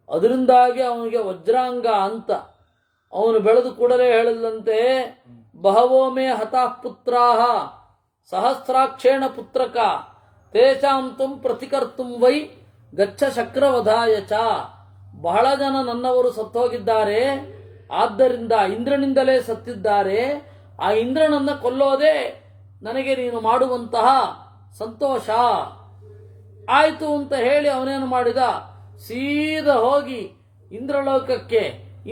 ಅದರಿಂದಾಗಿ ಅವನಿಗೆ ವಜ್ರಾಂಗ ಅಂತ. ಅವನು ಬೆಳೆದು ಕೂಡಲೇ ಹೇಳಿದಂತೆ, ಬಹವೋ ಮೇ ಹತಾಃ ಪುತ್ರಾಃ ಸಹಸ್ರಾಕ್ಷೇಣ ಪುತ್ರಕ ತೇಷಾಂ ತ್ವಂ ಪ್ರತಿಕರ್ತುಂ ವೈ ಗಚ್ಚ ಶಕ್ರವಧಾಯ ಚ. ಬಹಳ ಜನ ನನ್ನವರು ಸತ್ತೋಗಿದ್ದಾರೆ, ಆದ್ದರಿಂದ ಇಂದ್ರನಿಂದಲೇ ಸತ್ತಿದ್ದಾರೆ. ಆ ಇಂದ್ರನನ್ನ ಕೊಲ್ಲೋದೇ ನನಗೆ ನೀನು ಮಾಡುವಂತಹ ಸಂತೋಷ. ಆಯಿತು ಅಂತ ಹೇಳಿ ಅವನೇನು ಮಾಡಿದ, ಸೀದಾ ಹೋಗಿ ಇಂದ್ರಲೋಕಕ್ಕೆ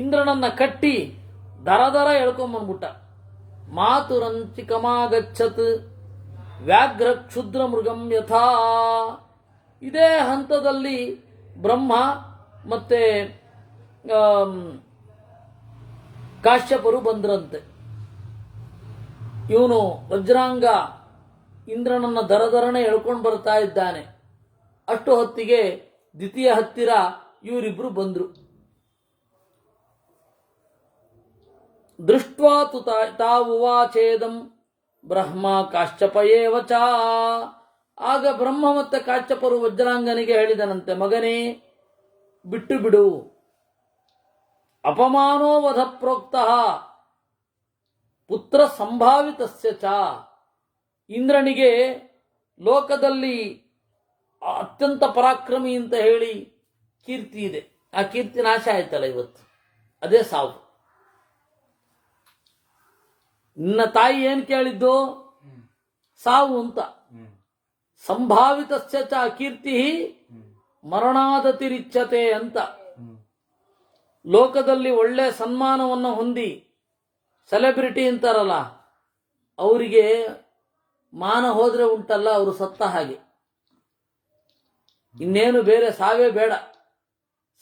ಇಂದ್ರನನ್ನ ಕಟ್ಟಿ ದರ ಎಳ್ಕೊಂಬಂದ್ಬಿಟ್ಟ. ಮಾತುರಂಚಿಕಮಾಗಚ್ಚತ್ ವ್ಯಾಘ್ರ ಕ್ಷುದ್ರ ಮೃಗಂ ಯಥಾ. ಇದೇ ಹಂತದಲ್ಲಿ ಬ್ರಹ್ಮ ಮತ್ತೆ ಕಾಶ್ಯಪರು ಬಂದ್ರಂತೆ. ಇವನು ವಜ್ರಾಂಗ ಇಂದ್ರನನ್ನ ದರದರನೆ ಎಳ್ಕೊಂಡು ಬರ್ತಾ ಇದ್ದಾನೆ. ಅಷ್ಟು ಹೊತ್ತಿಗೆ ದ್ವಿತೀಯ ಹತ್ತಿರ ಇವರಿಬ್ರು ಬಂದ್ರು. ದೃಷ್ಟ್ವಾ ತು ತಾವುವಾಚೇದಂ ಬ್ರಹ್ಮ ಕಾಶ್ಯಪ ಏವ ಚ. ಆಗ ಬ್ರಹ್ಮ ಮತ್ತೆ ಕಾಶ್ಯಪರು ವಜ್ರಾಂಗನಿಗೆ ಹೇಳಿದನಂತೆ, ಮಗನೇ ಬಿಟ್ಟು ಬಿಡು, ಅಪಮಾನೋ ವಧ ಪ್ರೋಕ್ತಃ ಪುತ್ರ ಸಂಭಾವಿತಸ್ಯ ಚ. ಇಂದ್ರನಿಗೆ ಲೋಕದಲ್ಲಿ ಅತ್ಯಂತ ಪರಾಕ್ರಮಿ ಅಂತ ಹೇಳಿ ಕೀರ್ತಿ ಇದೆ. ಆ ಕೀರ್ತಿ ನಾಶ ಆಯ್ತಲ್ಲ ಇವತ್ತು, ಅದೇ ಸಾವು. ನಿನ್ನ ತಾಯಿ ಏನ್ ಕೇಳಿದ್ದು? ಸಾವು ಅಂತ. ಸಂಭಾವಿತಸ್ಯ ಚ ಕೀರ್ತಿ ಮರಣಾದತಿರಿಚ್ಯತೆ ಅಂತ. ಲೋಕದಲ್ಲಿ ಒಳ್ಳೆ ಸನ್ಮಾನವನ್ನು ಹೊಂದಿ ಸೆಲೆಬ್ರಿಟಿ ಅಂತಾರಲ್ಲ, ಅವರಿಗೆ ಮಾನ ಹೋದ್ರೆ ಉಂಟಲ್ಲ, ಅವರು ಸತ್ತ ಹಾಗೆ. ಇನ್ನೇನು ಬೇರೆ ಸಾವೇ ಬೇಡ.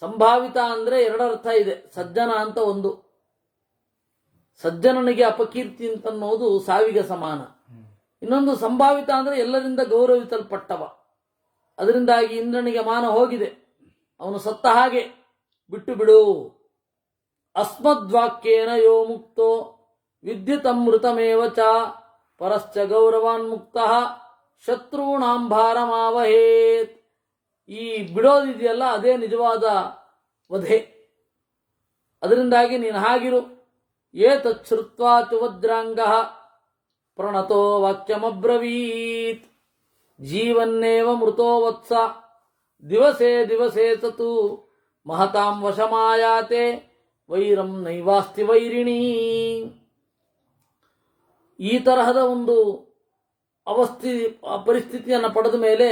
ಸಂಭಾವಿತ ಅಂದ್ರೆ ಎರಡರ್ಥ ಇದೆ. ಸಜ್ಜನ ಅಂತ ಒಂದು. ಸಜ್ಜನನಿಗೆ ಅಪಕೀರ್ತಿ ಅಂತನ್ನೋದು ಸಾವಿಗೆ ಸಮಾನ. ಇನ್ನೊಂದು ಸಂಭಾವಿತ ಅಂದ್ರೆ ಎಲ್ಲರಿಂದ ಗೌರವಿಸಲ್ಪಟ್ಟವ. ಅದರಿಂದಾಗಿ ಇಂದ್ರನಿಗೆ ಮಾನ ಹೋಗಿದೆ, ಅವನು ಸತ್ತ ಹಾಗೆ. ಬಿಟ್ಟು ಬಿಡು. ಅಸ್ಮದ್ವಾಕ್ಯೇನ ಯೋ ಮುಕ್ತೋ ವಿದ್ಯುತಮೃತಮೇವ ಚ ಪರಶ್ಚ ಗೌರವಾನ್ ಮುಕ್ತಃ ಶತ್ರುಣಾಂ ಭಾರಮಾವಹೇತ್. ಈ ಬಿಡೋದಿದೆಯಲ್ಲ, ಅದೇ ನಿಜವಾದ ವಧೆ. ಅದರಿಂದಾಗಿ ನೀನು ಹಾಗಿರು. ಏತತ್ ಶ್ರುತ್ವಾ ಚ ವಜ್ರಾಂಗಃ ಪ್ರಣತೋ ವಾಕ್ಯಮಬ್ರವೀತ್ ಜೀವನ್ನೇವ ಮೃತೋ ವತ್ಸ ದಿವಸೇ ದಿವಸೇ ಸತು ಮಹತಾಂ ವಶಮಾಯಾತೆ ವೈರಂ ನೈವಾಸ್ತಿ ವೈರಿಣೀ. ಈ ತರಹದ ಒಂದು ಪರಿಸ್ಥಿತಿಯನ್ನು ಪಡೆದ ಮೇಲೆ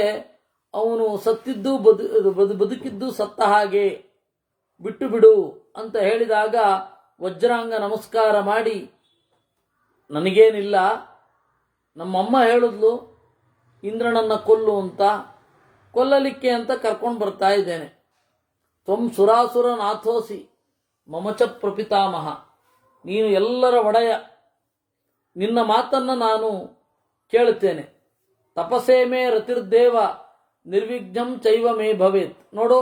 ಅವನು ಸತ್ತಿದ್ದು ಬದುಕಿದ್ದು ಸತ್ತ ಹಾಗೆ, ಬಿಟ್ಟು ಬಿಡು ಅಂತ ಹೇಳಿದಾಗ ವಜ್ರಾಂಗ ನಮಸ್ಕಾರ ಮಾಡಿ, ನನಗೇನಿಲ್ಲ, ನಮ್ಮಮ್ಮ ಹೇಳಿದ್ಲು ಇಂದ್ರನನ್ನ ಕೊಲ್ಲು ಅಂತ, ಕೊಲ್ಲಲಿಕ್ಕೆ ಅಂತ ಕರ್ಕೊಂಡು ಬರ್ತಾ ಇದ್ದೇನೆ. ತ್ವಂ ಸುರಾಸುರ ನಾಥೋಸಿ ಮಮಚ ಪ್ರಪಿತಾಮಹ. ನೀನು ಎಲ್ಲರ ಒಡೆಯ, ನಿನ್ನ ಮಾತನ್ನು ನಾನು ಕೇಳುತ್ತೇನೆ. ತಪಸೇ ಮೇ ರತಿರ್ದೇವ ನಿರ್ವಿಘ್ನಂ ಚೈವ ಮೇ ಭವೇತ್. ನೋಡು,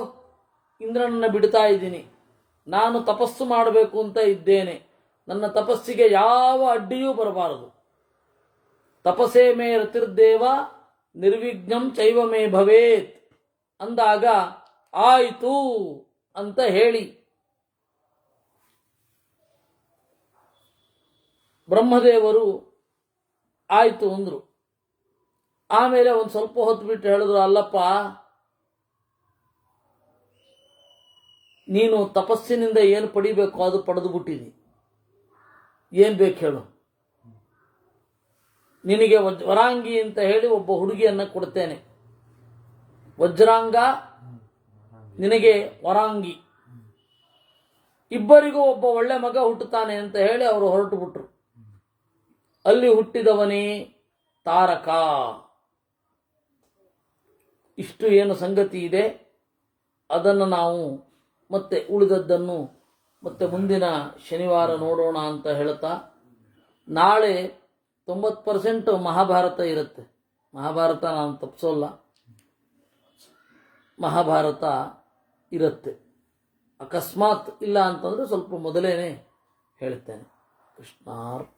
ಇಂದ್ರನನ್ನ ಬಿಡ್ತಾ ಇದ್ದೀನಿ, ನಾನು ತಪಸ್ಸು ಮಾಡಬೇಕು ಅಂತ ಇದ್ದೇನೆ, ನನ್ನ ತಪಸ್ಸಿಗೆ ಯಾವ ಅಡ್ಡಿಯೂ ಬರಬಾರದು. ತಪಸೇ ಮೇ ರತಿರ್ದೇವ ನಿರ್ವಿಘ್ನಂ ಚೈವ ಮೇ ಭವೇತ್ ಅಂದಾಗ ಆಯಿತು ಅಂತ ಹೇಳಿ ಬ್ರಹ್ಮದೇವರು ಆಯಿತು ಅಂದ್ರು. ಆಮೇಲೆ ಒಂದು ಸ್ವಲ್ಪ ಹೊತ್ತು ಬಿಟ್ಟು ಹೇಳಿದ್ರು, ಅಲ್ಲಪ್ಪ, ನೀನು ತಪಸ್ಸಿನಿಂದ ಏನು ಪಡಿಬೇಕು ಅದು ಪಡೆದು ಬಿಟ್ಟಿದಿ, ಏನು ಬೇಕು ಹೇಳು. ನಿನಗೆ ವರಾಂಗಿ ಅಂತ ಹೇಳಿ ಒಬ್ಬ ಹುಡುಗಿಯನ್ನ ಕೊಡ್ತೇನೆ. ವಜ್ರಾಂಗ ನಿನಗೆ ವರಾಂಗಿ. ಇಬ್ಬರಿಗೂ ಒಬ್ಬ ಒಳ್ಳೆ ಮಗ ಹುಟ್ಟುತ್ತಾನೆ ಅಂತ ಹೇಳಿ ಅವರು ಹೊರಟು ಬಿಟ್ರು. ಅಲ್ಲಿ ಹುಟ್ಟಿದವನೇ ತಾರಕ. ಇಷ್ಟು ಏನು ಸಂಗತಿ ಇದೆ ಅದನ್ನು ನಾವು ಮತ್ತೆ ಉಳಿದದ್ದನ್ನು ಮತ್ತೆ ಮುಂದಿನ ಶನಿವಾರ ನೋಡೋಣ ಅಂತ ಹೇಳ್ತಾ, ನಾಳೆ 90% ಮಹಾಭಾರತ ಇರುತ್ತೆ. ಮಹಾಭಾರತ ನಾನು ತಪ್ಪಿಸೋಲ್ಲ, ಮಹಾಭಾರತ ಇರುತ್ತೆ. ಅಕಸ್ಮಾತ್ ಇಲ್ಲ ಅಂತಂದರೆ ಸ್ವಲ್ಪ ಮೊದಲೇನೆ ಹೇಳ್ತೇನೆ. ಕೃಷ್ಣಾರ್ಪಣ.